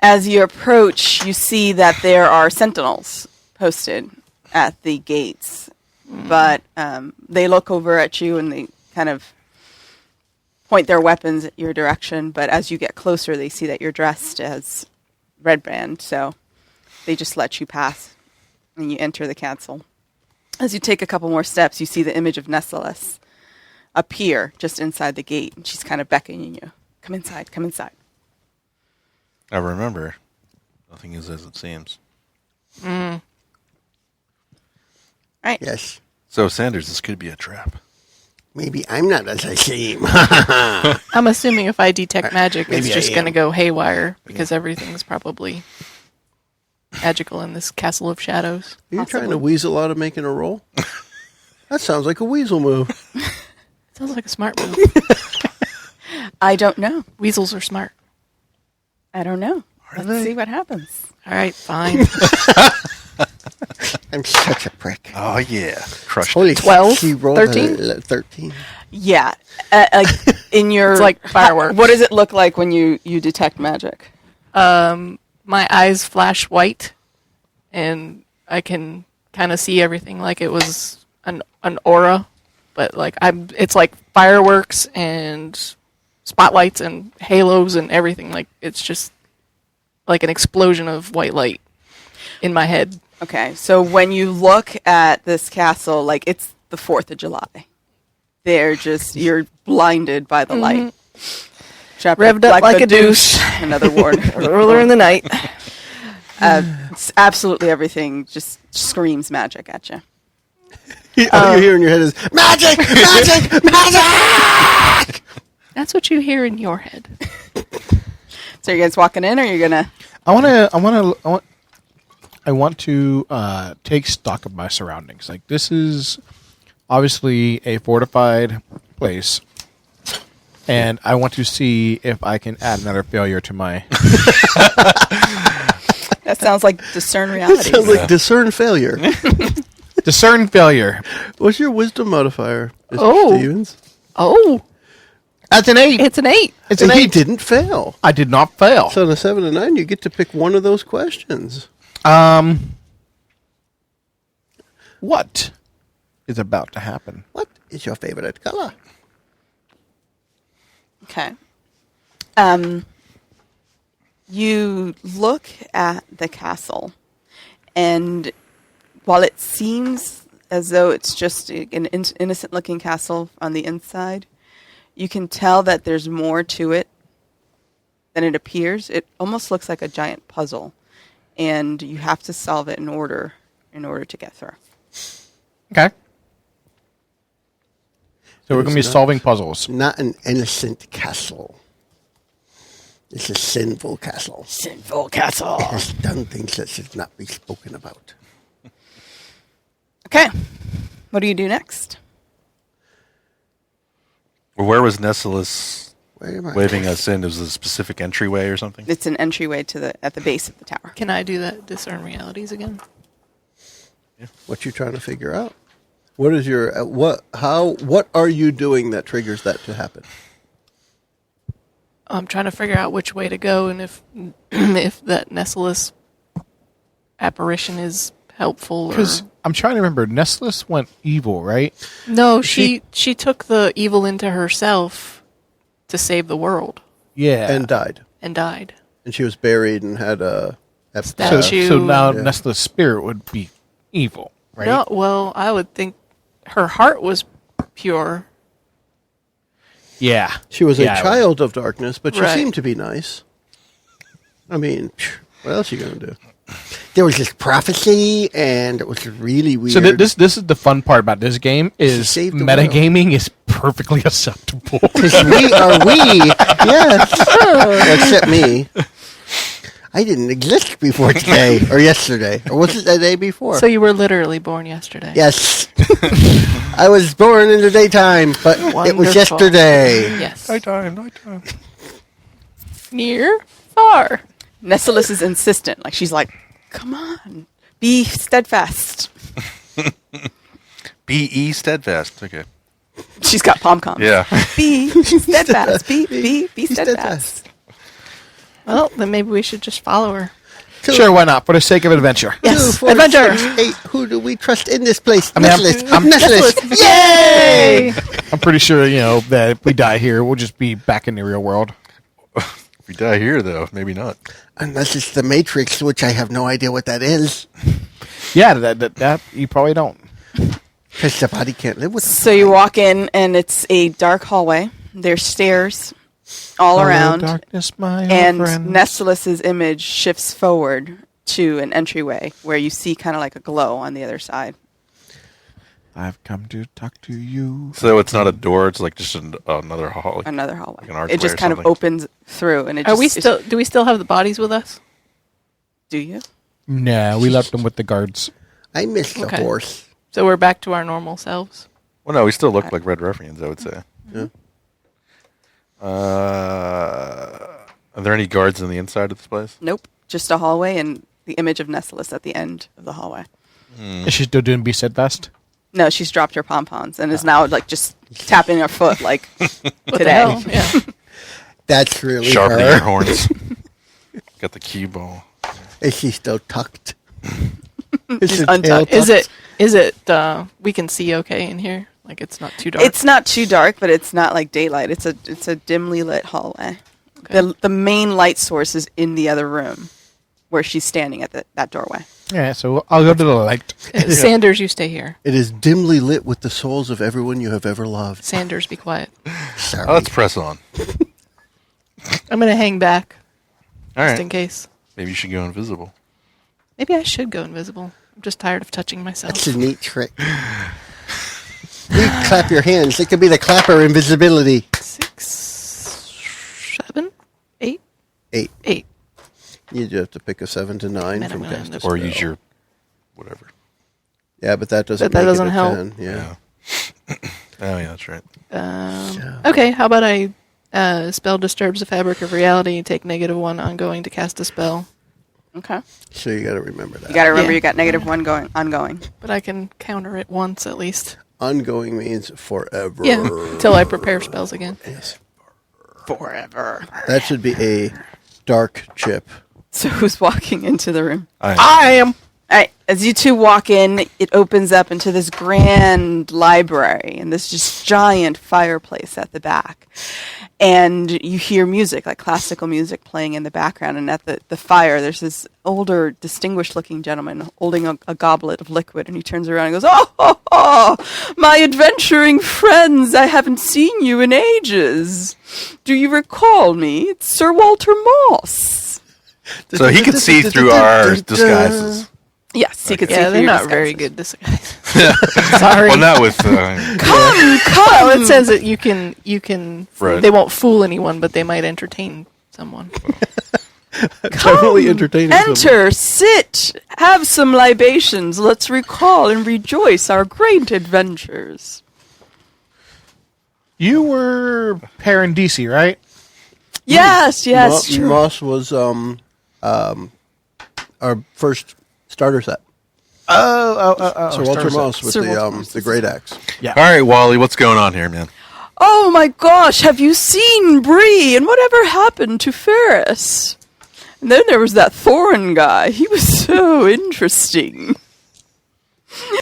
[SPEAKER 2] as you approach, you see that there are sentinels posted at the gates. But they look over at you and they kind of point their weapons at your direction. But as you get closer, they see that you're dressed as Red Band, so they just let you pass and you enter the castle. As you take a couple more steps, you see the image of Nessalus appear just inside the gate, and she's kind of beckoning you. Come inside, come inside.
[SPEAKER 5] I remember. Nothing is as it seems.
[SPEAKER 2] Right.
[SPEAKER 7] Yes.
[SPEAKER 5] So, Sanders, this could be a trap.
[SPEAKER 7] Maybe I'm not as I seem.
[SPEAKER 6] I'm assuming if I detect magic, it's
[SPEAKER 7] Maybe I
[SPEAKER 6] just going to
[SPEAKER 7] am.
[SPEAKER 6] go haywire because everything's probably magical in this castle of shadows.
[SPEAKER 7] You're trying to weasel out of making a roll? That sounds like a weasel move.
[SPEAKER 6] Sounds like a smart move.
[SPEAKER 2] I don't know.
[SPEAKER 6] Weasels are smart.
[SPEAKER 2] I don't know. Let's see what happens.
[SPEAKER 6] All right, fine.
[SPEAKER 7] I'm such a prick.
[SPEAKER 5] Oh, yeah. Crushed
[SPEAKER 7] Holy
[SPEAKER 6] 12?
[SPEAKER 7] She rolled
[SPEAKER 6] 13?
[SPEAKER 7] 13.
[SPEAKER 2] Yeah. In your
[SPEAKER 6] It's like fireworks.
[SPEAKER 2] What does it look like when you detect magic?
[SPEAKER 6] My eyes flash white, and I can kind of see everything like it was an aura, but like it's like fireworks and spotlights and halos and everything. Like it's just like an explosion of white light in my head.
[SPEAKER 2] Okay, so when you look at this castle, like it's the 4th of July. You're blinded by the light.
[SPEAKER 6] Revved up like a douche.
[SPEAKER 2] Another word.
[SPEAKER 6] Earlier in the night.
[SPEAKER 2] It's absolutely everything just screams magic at you.
[SPEAKER 7] All you hear in your head is, magic! Magic! Magic!
[SPEAKER 6] That's what you hear in your head.
[SPEAKER 2] So you guys walking in, or you're gonna?
[SPEAKER 3] I want to take stock of my surroundings. Like, this is obviously a fortified place, and I want to see if I can add another failure to my.
[SPEAKER 2] That sounds like discern reality.
[SPEAKER 7] Sounds like discern failure.
[SPEAKER 3] Discern failure.
[SPEAKER 7] What's your wisdom modifier, Mr.
[SPEAKER 6] Oh.
[SPEAKER 7] Stevens?
[SPEAKER 6] Oh,
[SPEAKER 3] That's an 8.
[SPEAKER 6] it's an 8.
[SPEAKER 3] It's
[SPEAKER 7] And
[SPEAKER 3] an
[SPEAKER 7] he
[SPEAKER 3] 8.
[SPEAKER 7] didn't fail.
[SPEAKER 3] I did not fail.
[SPEAKER 7] So on a 7 and 9, you get to pick one of those questions.
[SPEAKER 3] What is about to happen?
[SPEAKER 7] What is your favorite color?
[SPEAKER 2] Okay. You look at the castle, and while it seems as though it's just an innocent-looking castle on the inside, you can tell that there's more to it than it appears. It almost looks like a giant puzzle, and you have to solve it in order to get through.
[SPEAKER 3] Okay. So we're going to be
[SPEAKER 7] It's not-
[SPEAKER 3] solving puzzles.
[SPEAKER 7] Not an innocent castle. It's a sinful castle.
[SPEAKER 2] Sinful castle.
[SPEAKER 7] It has done things that should not be spoken about.
[SPEAKER 2] Okay. What do you do next?
[SPEAKER 5] Well, where was Nessalus
[SPEAKER 7] Where am I?
[SPEAKER 5] waving us in? Was it a specific entryway or something?
[SPEAKER 2] It's an entryway at the base of the tower.
[SPEAKER 6] Can I do that? Discern realities again?
[SPEAKER 7] What you trying to figure out? What is your what are you doing that triggers that to happen?
[SPEAKER 6] I'm trying to figure out which way to go and if if that Nessalus apparition is helpful.
[SPEAKER 3] Because I'm trying to remember, Nessalus went evil, right?
[SPEAKER 6] No, she took the evil into herself to save the world
[SPEAKER 3] Yeah.
[SPEAKER 7] And died.
[SPEAKER 6] and died.
[SPEAKER 7] And she was buried and had a
[SPEAKER 6] Statue.
[SPEAKER 3] So now
[SPEAKER 7] Yeah.
[SPEAKER 3] Nessalus' spirit would be evil, right?
[SPEAKER 6] No, well, I would think her heart was pure.
[SPEAKER 3] Yeah.
[SPEAKER 7] She was
[SPEAKER 3] Yeah,
[SPEAKER 7] a child of darkness, but she
[SPEAKER 6] Right.
[SPEAKER 7] seemed to be nice. I mean, what else are you going to do?
[SPEAKER 4] There was this prophecy, and it was really weird.
[SPEAKER 3] So this is the fun part about this game is
[SPEAKER 7] saved the world.
[SPEAKER 3] metagaming is perfectly acceptable.
[SPEAKER 4] Because yes. Except me. I didn't exist before today, or yesterday. Or was it the day before?
[SPEAKER 6] So you were literally born yesterday.
[SPEAKER 4] Yes. I was born in the daytime, but it was
[SPEAKER 6] Wonderful.
[SPEAKER 4] yesterday.
[SPEAKER 6] Yes.
[SPEAKER 5] Nighttime.
[SPEAKER 6] Near, far.
[SPEAKER 2] Nessalus is insistent. Like, she's like, come on, be steadfast.
[SPEAKER 5] B.E. Steadfast. Okay.
[SPEAKER 2] She's got pom-coms.
[SPEAKER 5] Yeah.
[SPEAKER 2] Be steadfast. Be steadfast.
[SPEAKER 6] Well, then maybe we should just follow her.
[SPEAKER 3] Sure, why not? For the sake of adventure.
[SPEAKER 6] Yes,
[SPEAKER 4] 2, 4,
[SPEAKER 6] adventure.
[SPEAKER 4] 6, 8. Who do we trust in this place?
[SPEAKER 3] I mean,
[SPEAKER 4] Nessalus. Yay!
[SPEAKER 3] I'm pretty sure, that if we die here, we'll just be back in the real world.
[SPEAKER 5] If we die here, though, maybe not.
[SPEAKER 4] Unless it's the Matrix, which I have no idea what that is.
[SPEAKER 3] Yeah, that you probably don't.
[SPEAKER 4] Because the body can't live with
[SPEAKER 2] So you walk in, and it's a dark hallway. There's stairs all around.
[SPEAKER 3] Darkness, my old
[SPEAKER 2] And
[SPEAKER 3] friend.
[SPEAKER 2] Nessalus's image shifts forward to an entryway where you see kind of like a glow on the other side.
[SPEAKER 3] I've come to talk to you.
[SPEAKER 5] So it's not a door; it's like just another hall. Like,
[SPEAKER 2] Another hallway.
[SPEAKER 5] Like an archway
[SPEAKER 2] It just
[SPEAKER 5] or
[SPEAKER 2] kind of
[SPEAKER 5] something.
[SPEAKER 2] opens through, and it
[SPEAKER 6] Are
[SPEAKER 2] just,
[SPEAKER 6] we
[SPEAKER 2] it's-
[SPEAKER 6] still? Do we still have the bodies with us?
[SPEAKER 2] Do you?
[SPEAKER 3] Nah, we left them with the guards.
[SPEAKER 4] I missed the
[SPEAKER 6] Okay.
[SPEAKER 4] horse.
[SPEAKER 6] So we're back to our normal selves.
[SPEAKER 5] well, no, we still look like Red Ruffians, I would say.
[SPEAKER 7] Yeah.
[SPEAKER 5] Are there any guards on the inside of this place?
[SPEAKER 2] Nope. Just a hallway and the image of Nessalus at the end of the hallway.
[SPEAKER 3] Is she still doing Be Steadfast?
[SPEAKER 2] No, she's dropped her pom-poms and is now like just tapping her foot like
[SPEAKER 6] What the
[SPEAKER 2] today.
[SPEAKER 6] hell? Yeah.
[SPEAKER 4] That's really
[SPEAKER 5] Sharpening your
[SPEAKER 4] her.
[SPEAKER 5] horns. Got the cue ball.
[SPEAKER 4] Is she still tucked?
[SPEAKER 2] She's untucked.
[SPEAKER 6] Is it? We can see okay in here. Like it's not too dark.
[SPEAKER 2] It's not too dark, but it's not like daylight. It's a dimly lit hallway.
[SPEAKER 6] Okay.
[SPEAKER 2] The main light source is in the other room where she's standing at that doorway.
[SPEAKER 3] Yeah, so I'll go to the light.
[SPEAKER 6] Sanders, you stay here.
[SPEAKER 7] It is dimly lit with the souls of everyone you have ever loved.
[SPEAKER 6] Sanders, be quiet.
[SPEAKER 4] Sorry.
[SPEAKER 5] Oh, let's press on.
[SPEAKER 6] I'm gonna hang back
[SPEAKER 5] All
[SPEAKER 6] just
[SPEAKER 5] right.
[SPEAKER 6] in case.
[SPEAKER 5] Maybe you should go invisible.
[SPEAKER 6] Maybe I should go invisible. I'm just tired of touching myself.
[SPEAKER 4] That's a neat trick. You clap your hands. It could be the clapper invisibility.
[SPEAKER 6] 6, 7, 8,
[SPEAKER 7] 8.
[SPEAKER 6] 8.
[SPEAKER 7] You just have to pick a 7 to 9
[SPEAKER 6] then
[SPEAKER 7] from
[SPEAKER 6] I'm gonna
[SPEAKER 7] cast
[SPEAKER 6] end
[SPEAKER 7] a
[SPEAKER 6] up-
[SPEAKER 5] Or
[SPEAKER 7] spell.
[SPEAKER 5] use your whatever.
[SPEAKER 7] Yeah, but that doesn't.
[SPEAKER 6] But that
[SPEAKER 7] make
[SPEAKER 6] doesn't
[SPEAKER 7] it a
[SPEAKER 6] help.
[SPEAKER 7] 10. Yeah.
[SPEAKER 5] Oh, yeah, that's right.
[SPEAKER 6] Okay, how about I spell disturbs the fabric of reality, take -1 ongoing to cast a spell.
[SPEAKER 2] Okay.
[SPEAKER 7] So you got to remember that.
[SPEAKER 2] You got to remember
[SPEAKER 6] Yeah.
[SPEAKER 2] you got -1 going ongoing.
[SPEAKER 6] But I can counter it once at least.
[SPEAKER 7] Ongoing means forever.
[SPEAKER 6] Yeah, until I prepare spells again.
[SPEAKER 7] Yes.
[SPEAKER 2] Forever.
[SPEAKER 7] That should be a dark chip.
[SPEAKER 2] So who's walking into the room?
[SPEAKER 3] I am.
[SPEAKER 2] All right, as you two walk in, it opens up into this grand library and this just giant fireplace at the back. And you hear music, like classical music playing in the background. And at the fire, there's this older, distinguished-looking gentleman holding a goblet of liquid. And he turns around and goes, oh, my adventuring friends, I haven't seen you in ages. Do you recall me? It's Sir Walter Moss.
[SPEAKER 5] So he can see through our disguises.
[SPEAKER 2] Yes, he could see
[SPEAKER 6] Yeah,
[SPEAKER 2] through
[SPEAKER 6] they're
[SPEAKER 2] your
[SPEAKER 6] not very
[SPEAKER 2] disguises.
[SPEAKER 6] good disguises. Sorry.
[SPEAKER 5] Well, not with.
[SPEAKER 6] Well, it says that you can.
[SPEAKER 5] Right.
[SPEAKER 6] They won't fool anyone, but they might entertain someone.
[SPEAKER 7] Definitely entertaining.
[SPEAKER 2] Enter, sit, have some libations. Let's recall and rejoice our great adventures.
[SPEAKER 3] You were Parandisi, right?
[SPEAKER 2] Yes, yes, true.
[SPEAKER 7] Moss was our first starter set.
[SPEAKER 3] Oh.
[SPEAKER 4] Sir Walter Moss with
[SPEAKER 2] Sir Walter Moss.
[SPEAKER 4] the great axe.
[SPEAKER 3] Yeah.
[SPEAKER 5] All right, Wally, what's going on here, man?
[SPEAKER 2] Oh my gosh, have you seen Bree? And whatever happened to Ferris? And then there was that Thorin guy. He was so interesting.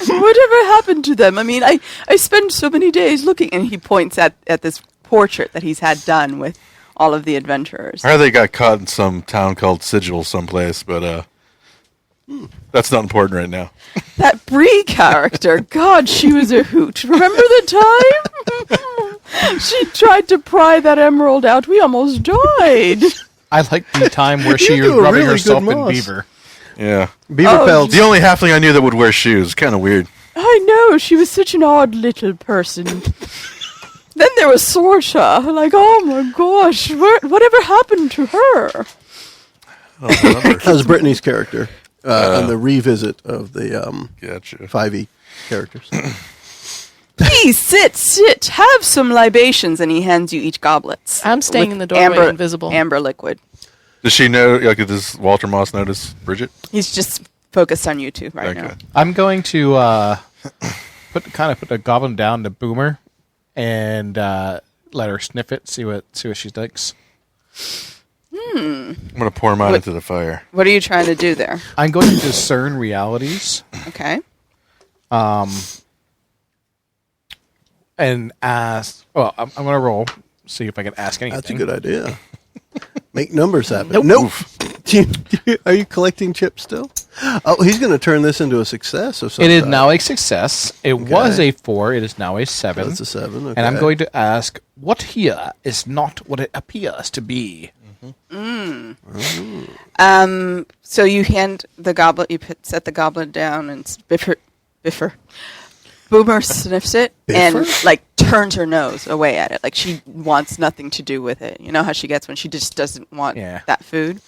[SPEAKER 2] Whatever happened to them? I mean, I spent so many days looking, and he points at this portrait that he's had done with all of the adventurers.
[SPEAKER 5] I heard they got caught in some town called Sigil someplace, but that's not important right now.
[SPEAKER 2] That Bree character, God, she was a hoot. Remember the time? She tried to pry that emerald out. We almost died.
[SPEAKER 3] I like the time where she
[SPEAKER 4] do
[SPEAKER 3] was
[SPEAKER 4] a
[SPEAKER 3] rubbing
[SPEAKER 4] really
[SPEAKER 3] herself
[SPEAKER 4] good
[SPEAKER 3] in
[SPEAKER 4] moss.
[SPEAKER 3] beaver.
[SPEAKER 5] Yeah.
[SPEAKER 4] Beaver
[SPEAKER 2] Oh,
[SPEAKER 4] pelts.
[SPEAKER 5] The only halfling I knew that would wear shoes. Kind of weird.
[SPEAKER 2] I know, she was such an odd little person. Then there was Sorsha. Like, oh my gosh, whatever happened to her?
[SPEAKER 4] That was Brittany's character on the revisit of the
[SPEAKER 5] Gotcha.
[SPEAKER 4] 5e characters.
[SPEAKER 2] Please, sit, have some libations, and he hands you each goblets.
[SPEAKER 6] I'm staying
[SPEAKER 2] With
[SPEAKER 6] in the doorway invisible.
[SPEAKER 2] Amber liquid.
[SPEAKER 5] Does she know, like, does Walter Moss notice Bridget?
[SPEAKER 2] He's just focused on you two right
[SPEAKER 5] Okay.
[SPEAKER 2] now.
[SPEAKER 3] I'm going to put a goblin down to Boomer and let her sniff it, see what she thinks.
[SPEAKER 5] I'm going to pour mine into the fire.
[SPEAKER 2] What are you trying to do there?
[SPEAKER 3] I'm going to discern realities
[SPEAKER 2] Okay.
[SPEAKER 3] and ask. Well, I'm going to roll, see if I can ask anything.
[SPEAKER 4] That's a good idea. Make numbers happen. Nope. Are you collecting chips still? Oh, he's going to turn this into a success of some
[SPEAKER 3] It is
[SPEAKER 4] type.
[SPEAKER 3] now a success. It was a 4. It is now a 7.
[SPEAKER 4] That's a 7. Okay.
[SPEAKER 3] And I'm going to ask, what here is not what it appears to be?
[SPEAKER 2] So you hand the goblet, set the goblet down, and Biffer. Boomer sniffs it and like turns her nose away at it, like she wants nothing to do with it. You know how she gets when she just doesn't want that food,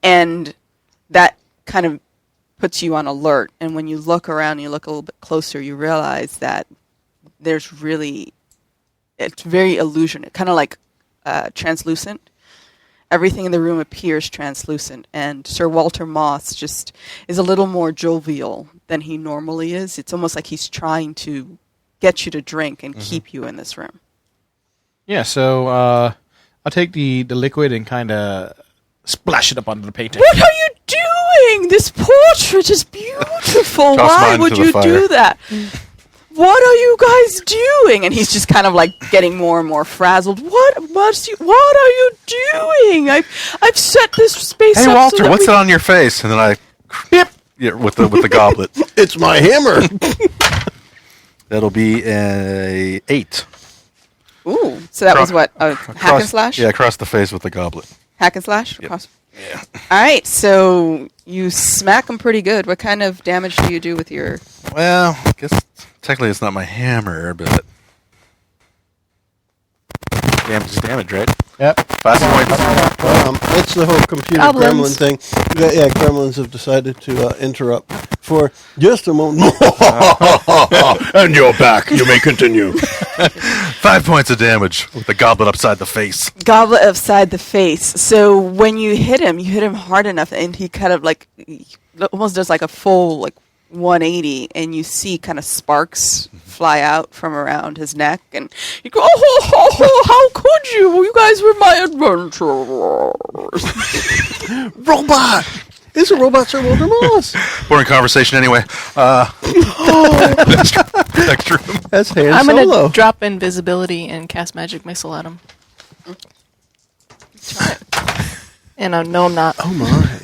[SPEAKER 2] and that kind of puts you on alert. And when you look around, you look a little bit closer, you realize that it's very illusion, kind of like translucent. Everything in the room appears translucent, and Sir Walter Moss just is a little more jovial than he normally is. It's almost like he's trying to get you to drink and keep you in this room.
[SPEAKER 3] Yeah, so I'll take the liquid and kind of splash it up onto the painting.
[SPEAKER 2] What are you doing? This portrait is beautiful.
[SPEAKER 5] Toss
[SPEAKER 2] Why
[SPEAKER 5] mine
[SPEAKER 2] would
[SPEAKER 5] into the
[SPEAKER 2] you
[SPEAKER 5] fire.
[SPEAKER 2] do that? What are you guys doing? And he's just kind of like getting more and more frazzled. What are you doing? I've set this space
[SPEAKER 5] Hey,
[SPEAKER 2] up
[SPEAKER 5] Walter,
[SPEAKER 2] so that
[SPEAKER 5] what's
[SPEAKER 2] we
[SPEAKER 5] it on your face? And then I... Yeah, with the goblet.
[SPEAKER 4] It's my hammer.
[SPEAKER 5] That'll be a 8.
[SPEAKER 2] Ooh, so that was what? Hack and slash?
[SPEAKER 5] Yeah, across the face with the goblet.
[SPEAKER 2] Hack and slash?
[SPEAKER 5] Yep.
[SPEAKER 2] Yeah. All right, so you smack them pretty good. What kind of damage do you do with your...
[SPEAKER 5] Well, I guess technically it's not my hammer, but... Damage is damage, right?
[SPEAKER 3] Yep.
[SPEAKER 5] 5 points.
[SPEAKER 4] It's the whole computer
[SPEAKER 6] Goblins.
[SPEAKER 4] gremlin thing. Yeah, gremlins have decided to interrupt for just a moment. And you're back. You may continue.
[SPEAKER 5] 5 points of damage with the goblet upside the face.
[SPEAKER 2] Goblet upside the face. So when you hit him hard enough, and he kind of like... He almost does like a full like 180, and you see kind of sparks fly out from around his neck, and you go, oh, how could you? You guys were my adventurers.
[SPEAKER 4] Robot! It's a robot, Sir Walter Moss.
[SPEAKER 5] Boring conversation anyway. Next room.
[SPEAKER 4] That's Han
[SPEAKER 6] I'm
[SPEAKER 4] Solo.
[SPEAKER 6] going to drop invisibility and cast magic missile at him. And no, I'm not.
[SPEAKER 4] Oh my!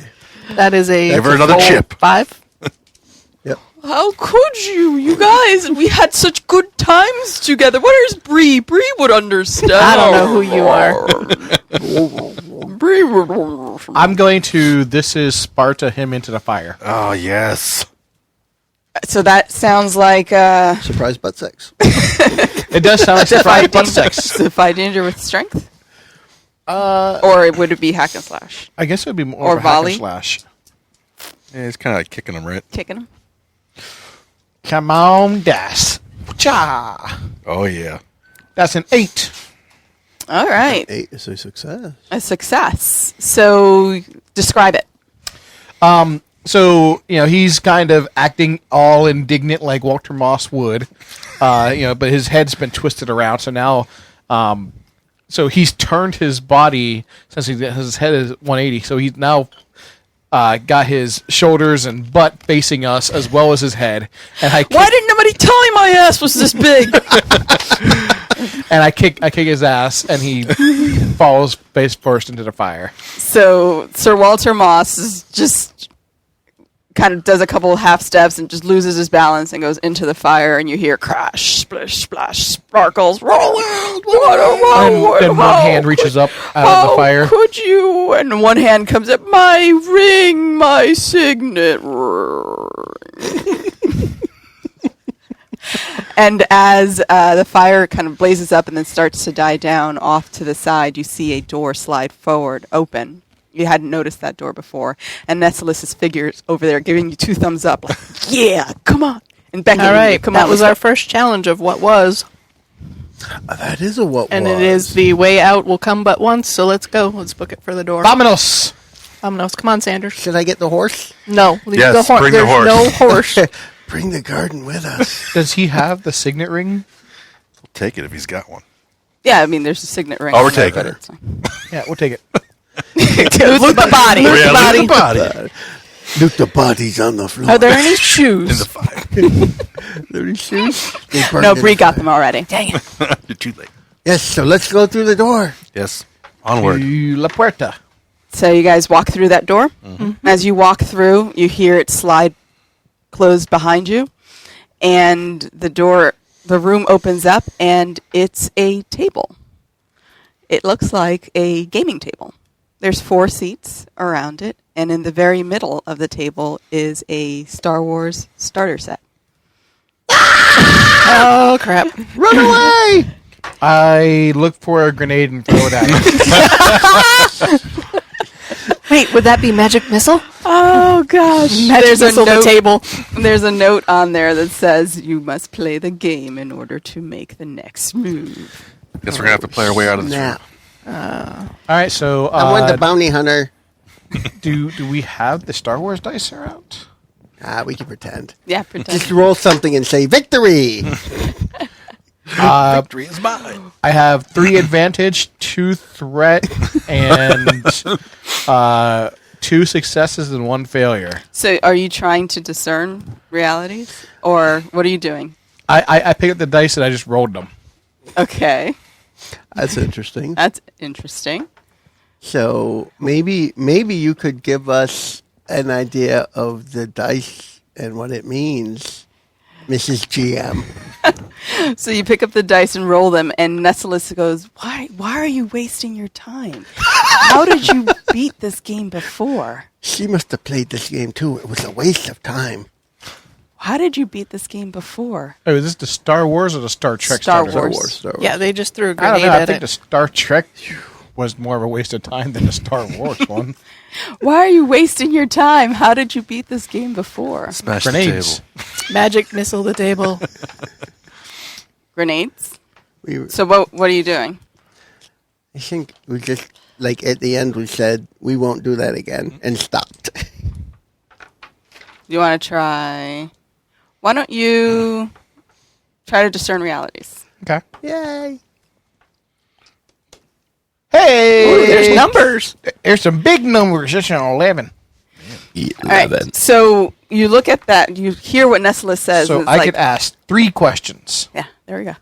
[SPEAKER 6] That is a
[SPEAKER 5] Give her another
[SPEAKER 6] full
[SPEAKER 5] chip.
[SPEAKER 6] 5.
[SPEAKER 4] Yep.
[SPEAKER 2] How could you? You guys, we had such good times together. Where's Bree? Bree would understand.
[SPEAKER 6] I don't know who you are.
[SPEAKER 2] Bree would...
[SPEAKER 3] I'm going to, this is Sparta him into the fire.
[SPEAKER 5] Oh, yes.
[SPEAKER 2] So that sounds like...
[SPEAKER 4] Surprise butt sex.
[SPEAKER 3] It does sound like surprise butt sex.
[SPEAKER 2] Defy danger with strength? Or would it be hack and slash?
[SPEAKER 3] I guess it would be more
[SPEAKER 2] Or
[SPEAKER 3] of a hack and
[SPEAKER 2] volley?
[SPEAKER 3] slash.
[SPEAKER 5] Yeah, he's kind of like kicking him, right?
[SPEAKER 2] Kicking him?
[SPEAKER 3] Come on, dash. Cha!
[SPEAKER 5] Oh, yeah.
[SPEAKER 3] That's an 8.
[SPEAKER 2] All right.
[SPEAKER 4] 8 is a success.
[SPEAKER 2] A success. So describe it.
[SPEAKER 3] So, he's kind of acting all indignant like Walter Moss would, but his head's been twisted around. So now, so he's turned his body, since his head is 180. So he's now got his shoulders and butt facing us as well as his head. And
[SPEAKER 2] Why didn't nobody tell me my ass was this big?
[SPEAKER 3] And I kick his ass, and he falls face first into the fire.
[SPEAKER 2] So Sir Walter Moss is just kind of does a couple of half steps and just loses his balance and goes into the fire, and you hear crash, splish, splash, sparkles, roll out,
[SPEAKER 3] And one hand reaches up out of the fire.
[SPEAKER 2] How could you? And one hand comes up, my ring, my signet ring. And as the fire kind of blazes up and then starts to die down off to the side, you see a door slide forward, open. You hadn't noticed that door before. And Nessilus's figure is over there giving you 2 thumbs up, like, yeah, come on. And beckoning
[SPEAKER 6] All right,
[SPEAKER 2] you, come
[SPEAKER 6] that
[SPEAKER 2] on.
[SPEAKER 6] was our first challenge of what was.
[SPEAKER 7] That is a what
[SPEAKER 6] And
[SPEAKER 7] was.
[SPEAKER 6] it is the way out will come but once, so let's go. Let's book it for the door.
[SPEAKER 3] Vámonos!
[SPEAKER 6] Vámonos. Come on, Sanders.
[SPEAKER 7] Should I get the horse?
[SPEAKER 6] No. Leave
[SPEAKER 5] Yes,
[SPEAKER 6] the
[SPEAKER 5] bring the
[SPEAKER 6] There's
[SPEAKER 5] horse.
[SPEAKER 6] no horse.
[SPEAKER 7] Bring the garden with us.
[SPEAKER 3] Does he have the signet ring?
[SPEAKER 5] Take it if he's got one.
[SPEAKER 2] Yeah, I mean, there's a signet ring.
[SPEAKER 5] Oh, we're
[SPEAKER 2] on there,
[SPEAKER 5] taking
[SPEAKER 2] but
[SPEAKER 5] it.
[SPEAKER 2] it's-
[SPEAKER 3] Yeah, we'll take it.
[SPEAKER 2] Loot the body.
[SPEAKER 5] Yeah,
[SPEAKER 2] Loot the body.
[SPEAKER 5] loot the body.
[SPEAKER 7] Look, the body's on the floor.
[SPEAKER 6] Are there any
[SPEAKER 5] In
[SPEAKER 6] shoes?
[SPEAKER 5] the fire.
[SPEAKER 7] There shoes? They burned
[SPEAKER 2] No,
[SPEAKER 7] in
[SPEAKER 2] Bree
[SPEAKER 7] the
[SPEAKER 2] got
[SPEAKER 7] fire.
[SPEAKER 2] them already. Dang it.
[SPEAKER 5] You're too late.
[SPEAKER 7] Yes, so let's go through the door.
[SPEAKER 5] Yes. Onward.
[SPEAKER 3] To La Puerta.
[SPEAKER 2] So you guys walk through that door. As you walk through, you hear it slide closed behind you. And the room opens up, and it's a table. It looks like a gaming table. There's 4 seats around it, and in the very middle of the table is a Star Wars starter set.
[SPEAKER 6] Oh, crap.
[SPEAKER 7] Run away!
[SPEAKER 3] I look for a grenade and throw it at him.
[SPEAKER 6] Wait, would that be magic missile?
[SPEAKER 2] Oh, gosh.
[SPEAKER 6] There's a
[SPEAKER 2] note.
[SPEAKER 6] table.
[SPEAKER 2] There's a note on there that says you must play the game in order to make the next move.
[SPEAKER 5] Guess we're going to have to play our way out of this
[SPEAKER 7] Now,
[SPEAKER 5] room.
[SPEAKER 3] All right, so
[SPEAKER 7] I want the bounty hunter.
[SPEAKER 3] do we have the Star Wars dice out?
[SPEAKER 7] We can pretend.
[SPEAKER 2] Yeah, pretend.
[SPEAKER 7] Just roll something and say victory.
[SPEAKER 5] Victory is mine.
[SPEAKER 3] I have 3 advantage, 2 threat, and 2 successes and 1 failure.
[SPEAKER 2] So are you trying to discern realities? Or what are you doing?
[SPEAKER 3] I picked up the dice and I just rolled them.
[SPEAKER 2] Okay.
[SPEAKER 7] That's interesting.
[SPEAKER 2] That's interesting.
[SPEAKER 7] So maybe you could give us an idea of the dice and what it means, Mrs. GM.
[SPEAKER 2] So you pick up the dice and roll them, and Nessalus goes, Why are you wasting your time? How did you beat this game before?
[SPEAKER 7] She must have played this game too. It was a waste of time.
[SPEAKER 2] How did you beat this game before?
[SPEAKER 3] Oh, is this the Star Wars or the Star Trek?
[SPEAKER 2] Star
[SPEAKER 3] starter?
[SPEAKER 2] Wars.
[SPEAKER 7] Star Wars.
[SPEAKER 6] Yeah, they just threw a
[SPEAKER 3] I don't
[SPEAKER 6] grenade
[SPEAKER 3] know. I
[SPEAKER 6] at
[SPEAKER 3] think
[SPEAKER 6] it.
[SPEAKER 3] the Star Trek was more of a waste of time than the Star Wars one.
[SPEAKER 2] Why are you wasting your time? How did you beat this game before?
[SPEAKER 5] Smash
[SPEAKER 3] Grenades.
[SPEAKER 5] the table.
[SPEAKER 6] Magic missile the table.
[SPEAKER 2] Grenades?
[SPEAKER 7] We,
[SPEAKER 2] So what are you doing?
[SPEAKER 7] I think we just, like at the end, we said we won't do that again and stopped.
[SPEAKER 2] You want to try... Why don't you try to discern realities?
[SPEAKER 3] Okay.
[SPEAKER 7] Yay.
[SPEAKER 3] Hey,
[SPEAKER 6] Ooh, there's numbers.
[SPEAKER 3] There's some big numbers. That's an 11.
[SPEAKER 2] All right, so you look at that, you hear what Nessalus says.
[SPEAKER 3] So
[SPEAKER 2] and it's
[SPEAKER 3] I
[SPEAKER 2] like,
[SPEAKER 3] could ask 3 questions.
[SPEAKER 2] Yeah, there we go.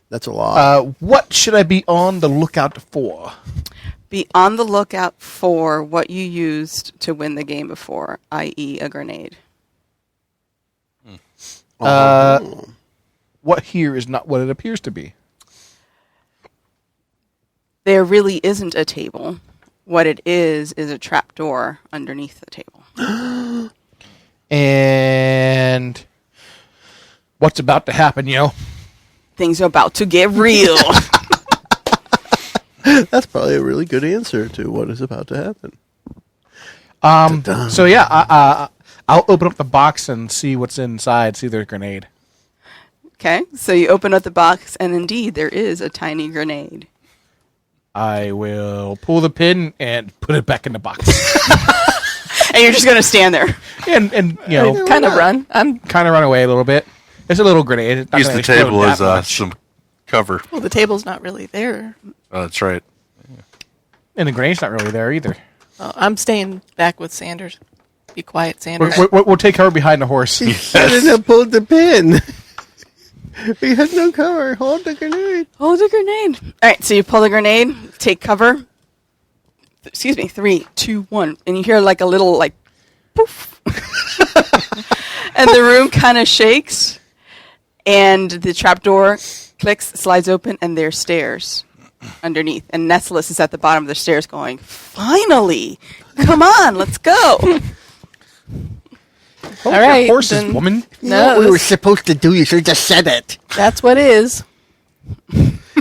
[SPEAKER 7] That's a lot.
[SPEAKER 3] What should I be on the lookout for?
[SPEAKER 2] Be on the lookout for what you used to win the game before, i.e. a grenade.
[SPEAKER 3] What here is not what it appears to be.
[SPEAKER 2] There really isn't a table. What it is a trap door underneath the table.
[SPEAKER 3] And what's about to happen,
[SPEAKER 2] Things are about to get real.
[SPEAKER 7] That's probably a really good answer to what is about to happen.
[SPEAKER 3] So yeah, I'll open up the box and see what's inside, see there's a grenade.
[SPEAKER 2] Okay, so you open up the box, and indeed, there is a tiny grenade.
[SPEAKER 3] I will pull the pin and put it back in the box.
[SPEAKER 2] And you're just going to stand there.
[SPEAKER 3] and you know,
[SPEAKER 6] kind of run. I'm
[SPEAKER 3] kind of run away a little bit. It's a little grenade. It's not
[SPEAKER 5] Use
[SPEAKER 3] gonna
[SPEAKER 5] the
[SPEAKER 3] explode
[SPEAKER 5] table
[SPEAKER 3] that
[SPEAKER 5] as
[SPEAKER 3] much.
[SPEAKER 5] some cover.
[SPEAKER 6] well. The table's not really there.
[SPEAKER 5] Oh, that's right.
[SPEAKER 3] And the grenade's not really there either.
[SPEAKER 6] Oh, I'm staying back with Sanders. Be quiet, Sanders.
[SPEAKER 3] We'll take cover behind the horse.
[SPEAKER 7] He shouldn't have pulled the pin. We had no cover. Hold the grenade.
[SPEAKER 2] Hold the grenade. All right, so you pull the grenade, take cover. Excuse me, 3, 2, 1. And you hear like a little, like, poof. And the room kind of shakes. And the trapdoor clicks, slides open, and there's stairs underneath. And Nestless is at the bottom of the stairs going, finally! Come on, let's go!
[SPEAKER 6] All right,
[SPEAKER 3] horses,
[SPEAKER 6] then-
[SPEAKER 3] woman.
[SPEAKER 7] You know
[SPEAKER 6] No,
[SPEAKER 7] what we were
[SPEAKER 6] this-
[SPEAKER 7] supposed to do? You should have just said it.
[SPEAKER 6] that's what it is.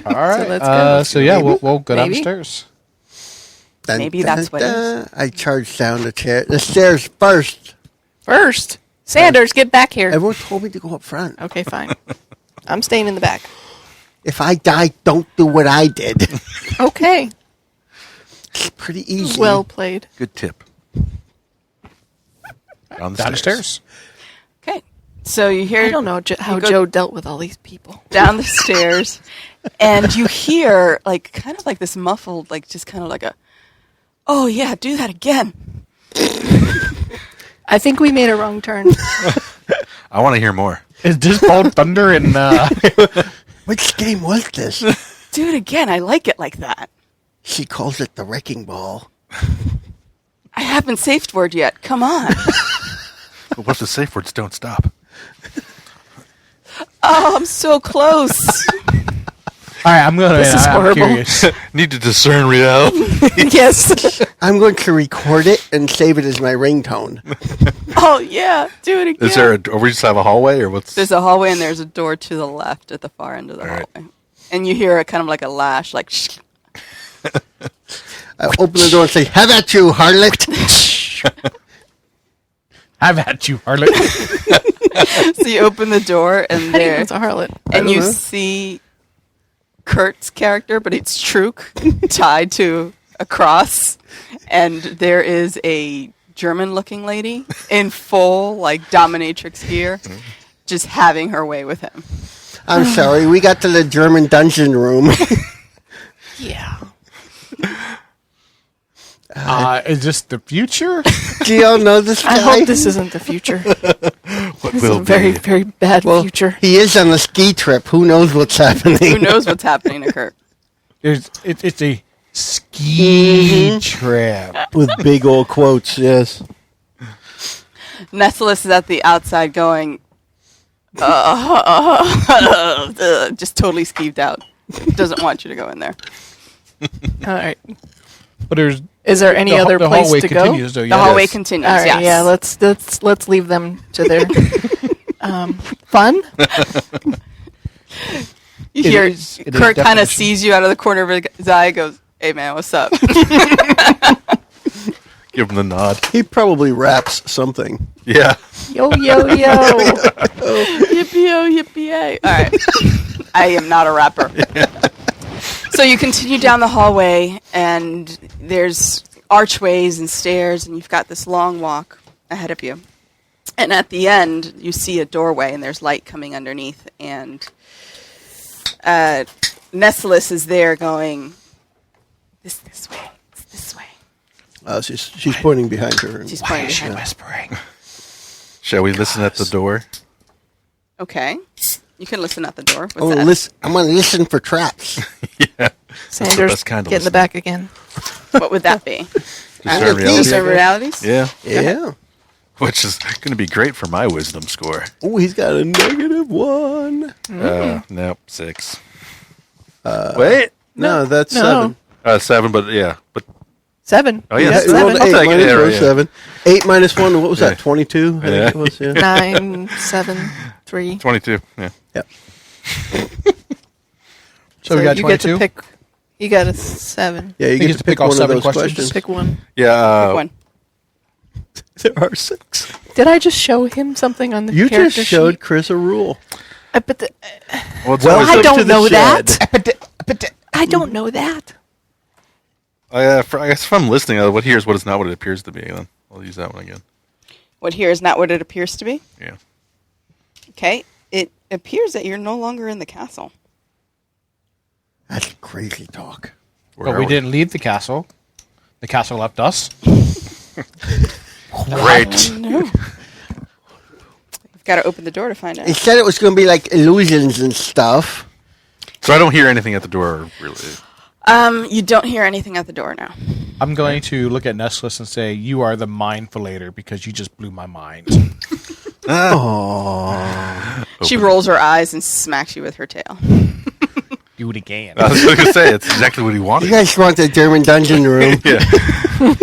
[SPEAKER 3] All right.
[SPEAKER 6] let's go.
[SPEAKER 3] So yeah, we'll go
[SPEAKER 6] Maybe.
[SPEAKER 3] downstairs.
[SPEAKER 7] Dun,
[SPEAKER 2] Maybe that's what it is.
[SPEAKER 7] I charged down the stairs first.
[SPEAKER 6] First, Sanders, get back here.
[SPEAKER 7] Everyone told me to go up front.
[SPEAKER 6] Okay, fine. I'm staying in the back.
[SPEAKER 7] If I die, don't do what I did.
[SPEAKER 6] Okay.
[SPEAKER 7] It's pretty easy.
[SPEAKER 6] Well played.
[SPEAKER 5] Good tip. Down
[SPEAKER 3] Down the stairs.
[SPEAKER 2] Okay, so you hear
[SPEAKER 6] I don't know how
[SPEAKER 2] you go
[SPEAKER 6] Joe dealt with all these people.
[SPEAKER 2] down the stairs, and you hear, like, kind of like this muffled, like, just kind of like a, oh, yeah, do that again.
[SPEAKER 6] I think we made a wrong turn.
[SPEAKER 5] I want to hear more.
[SPEAKER 3] Is this called thunder and
[SPEAKER 7] Which game was this?
[SPEAKER 2] Do it again. I like it like that.
[SPEAKER 7] She calls it the wrecking ball.
[SPEAKER 2] I haven't saved word yet. Come on.
[SPEAKER 5] But what's the safe words? Don't stop.
[SPEAKER 2] Oh, I'm so close.
[SPEAKER 3] All right, I'm gonna.
[SPEAKER 6] This is
[SPEAKER 3] I'm
[SPEAKER 6] horrible.
[SPEAKER 3] curious.
[SPEAKER 5] Need to discern reality.
[SPEAKER 6] Yes.
[SPEAKER 7] I'm going to record it and save it as my ringtone.
[SPEAKER 2] Oh, yeah. Do it again.
[SPEAKER 5] Is there or we just have a hallway or what's?
[SPEAKER 2] There's a hallway, and there's a door to the left at the far end of the
[SPEAKER 5] All right.
[SPEAKER 2] hallway. And you hear a kind of like a lash, like, shh.
[SPEAKER 7] I open the door and say, "Have at you, harlot!"
[SPEAKER 3] I've had you, harlot.
[SPEAKER 2] So you open the door, and
[SPEAKER 6] I think
[SPEAKER 2] there,
[SPEAKER 6] it's a harlot.
[SPEAKER 2] and
[SPEAKER 7] don't
[SPEAKER 2] you
[SPEAKER 7] know.
[SPEAKER 2] see Kurt's character, but it's Truk tied to a cross, and there is a German-looking lady in full, like, dominatrix gear, just having her way with him.
[SPEAKER 7] I'm sorry, we got to the German dungeon room.
[SPEAKER 6] Yeah.
[SPEAKER 3] Is this the future?
[SPEAKER 7] Do y'all know this guy?
[SPEAKER 6] I hope this isn't the future.
[SPEAKER 5] what
[SPEAKER 6] This is
[SPEAKER 5] will
[SPEAKER 6] a very,
[SPEAKER 5] be?
[SPEAKER 6] very bad
[SPEAKER 7] Well,
[SPEAKER 6] future.
[SPEAKER 7] he is on a ski trip. Who knows what's happening?
[SPEAKER 2] Who knows what's happening to Kurt?
[SPEAKER 3] It's a ski trip.
[SPEAKER 4] With big old quotes, yes.
[SPEAKER 2] Nestless is at the outside going, just totally skeeved out. Doesn't want you to go in there.
[SPEAKER 6] All right.
[SPEAKER 3] But there's
[SPEAKER 6] Is there any
[SPEAKER 3] the,
[SPEAKER 6] other
[SPEAKER 3] the
[SPEAKER 6] place
[SPEAKER 3] hallway
[SPEAKER 6] to go?
[SPEAKER 3] continues, though.
[SPEAKER 2] The
[SPEAKER 3] Yeah.
[SPEAKER 2] hallway
[SPEAKER 5] Yes.
[SPEAKER 2] continues,
[SPEAKER 6] All right.
[SPEAKER 2] yes.
[SPEAKER 6] Yeah. Let's leave them to their fun.
[SPEAKER 2] You
[SPEAKER 3] It
[SPEAKER 2] hear
[SPEAKER 3] is
[SPEAKER 2] Kurt kind
[SPEAKER 3] definition.
[SPEAKER 2] of sees you out of the corner of his eye, goes, "Hey man, what's up?"
[SPEAKER 5] Give him the nod.
[SPEAKER 4] He probably raps something.
[SPEAKER 5] Yeah.
[SPEAKER 6] Yo yo yo.
[SPEAKER 2] Yippee-oh, yippee-yay. All right. I am not a rapper. So you continue down the hallway, and there's archways and stairs, and you've got this long walk ahead of you. And at the end, you see a doorway, and there's light coming underneath, and Nestless is there going, this way, it's this way.
[SPEAKER 4] She's pointing behind her.
[SPEAKER 2] She's pointing behind her.
[SPEAKER 3] whispering?
[SPEAKER 5] Shall we listen at the door?
[SPEAKER 2] Okay. You can listen at the door. What's
[SPEAKER 7] I'm gonna
[SPEAKER 2] that?
[SPEAKER 7] listen. I'm gonna listen for traps.
[SPEAKER 5] Yeah.
[SPEAKER 6] Sanders,
[SPEAKER 5] best kind of
[SPEAKER 6] get in the
[SPEAKER 5] listening.
[SPEAKER 6] back again.
[SPEAKER 2] What would that be?
[SPEAKER 5] Discern reality.
[SPEAKER 2] Discern realities?
[SPEAKER 5] Yeah.
[SPEAKER 7] Yeah.
[SPEAKER 5] Which is going to be great for my wisdom score.
[SPEAKER 4] Oh, he's got a -1.
[SPEAKER 5] Nope, 6. Wait.
[SPEAKER 4] No, that's
[SPEAKER 6] No.
[SPEAKER 4] 7.
[SPEAKER 5] 7, but yeah. But
[SPEAKER 6] 7.
[SPEAKER 5] oh yeah,
[SPEAKER 6] Yes,
[SPEAKER 4] You rolled
[SPEAKER 6] 7.
[SPEAKER 5] I'll
[SPEAKER 4] 8
[SPEAKER 5] take it.
[SPEAKER 4] minus
[SPEAKER 5] Yeah,
[SPEAKER 4] roll
[SPEAKER 5] yeah.
[SPEAKER 4] 7. 8 minus 1, what was
[SPEAKER 5] Yeah.
[SPEAKER 4] that, 22? I think
[SPEAKER 5] Yeah.
[SPEAKER 4] it was, yeah.
[SPEAKER 6] 9, 7, 3.
[SPEAKER 5] 22. Yeah.
[SPEAKER 4] Yep.
[SPEAKER 3] So we got
[SPEAKER 6] you get
[SPEAKER 3] 22.
[SPEAKER 6] to pick. You got a 7.
[SPEAKER 4] Yeah, you
[SPEAKER 3] Think
[SPEAKER 4] get to pick all
[SPEAKER 3] all
[SPEAKER 4] one of
[SPEAKER 3] 7
[SPEAKER 4] those
[SPEAKER 3] questions?
[SPEAKER 4] questions.
[SPEAKER 6] Pick one.
[SPEAKER 5] Yeah.
[SPEAKER 2] One.
[SPEAKER 4] There are 6.
[SPEAKER 6] Did I just show him something on the
[SPEAKER 4] You
[SPEAKER 6] character
[SPEAKER 4] just showed
[SPEAKER 6] sheet?
[SPEAKER 4] Chris a rule.
[SPEAKER 6] But
[SPEAKER 5] Well, it's
[SPEAKER 4] Welcome
[SPEAKER 5] always
[SPEAKER 6] I
[SPEAKER 4] to
[SPEAKER 6] don't
[SPEAKER 4] the
[SPEAKER 6] know
[SPEAKER 4] shed.
[SPEAKER 6] that. I don't know that.
[SPEAKER 5] I guess if I'm listening, what here's what is not what it appears to be. Then I'll use that one again.
[SPEAKER 2] What here is not what it appears to be?
[SPEAKER 5] Yeah.
[SPEAKER 2] Okay. It appears that you're no longer in the castle.
[SPEAKER 7] That's crazy talk.
[SPEAKER 5] Where
[SPEAKER 3] But
[SPEAKER 5] are
[SPEAKER 3] we didn't leave the castle. The castle left us.
[SPEAKER 5] Great.
[SPEAKER 2] No. You've got to open the door to find
[SPEAKER 7] He
[SPEAKER 2] out.
[SPEAKER 7] said it was going to be like illusions and stuff.
[SPEAKER 5] So I don't hear anything at the door, really.
[SPEAKER 2] You don't hear anything at the door now.
[SPEAKER 3] I'm going to look at Nestless and say, you are the mindfulator because you just blew my mind.
[SPEAKER 2] She rolls her eyes and smacks you with her tail.
[SPEAKER 3] Do it again.
[SPEAKER 5] I was going to say, it's exactly what he wanted.
[SPEAKER 7] You guys want the German dungeon room?
[SPEAKER 5] Yeah.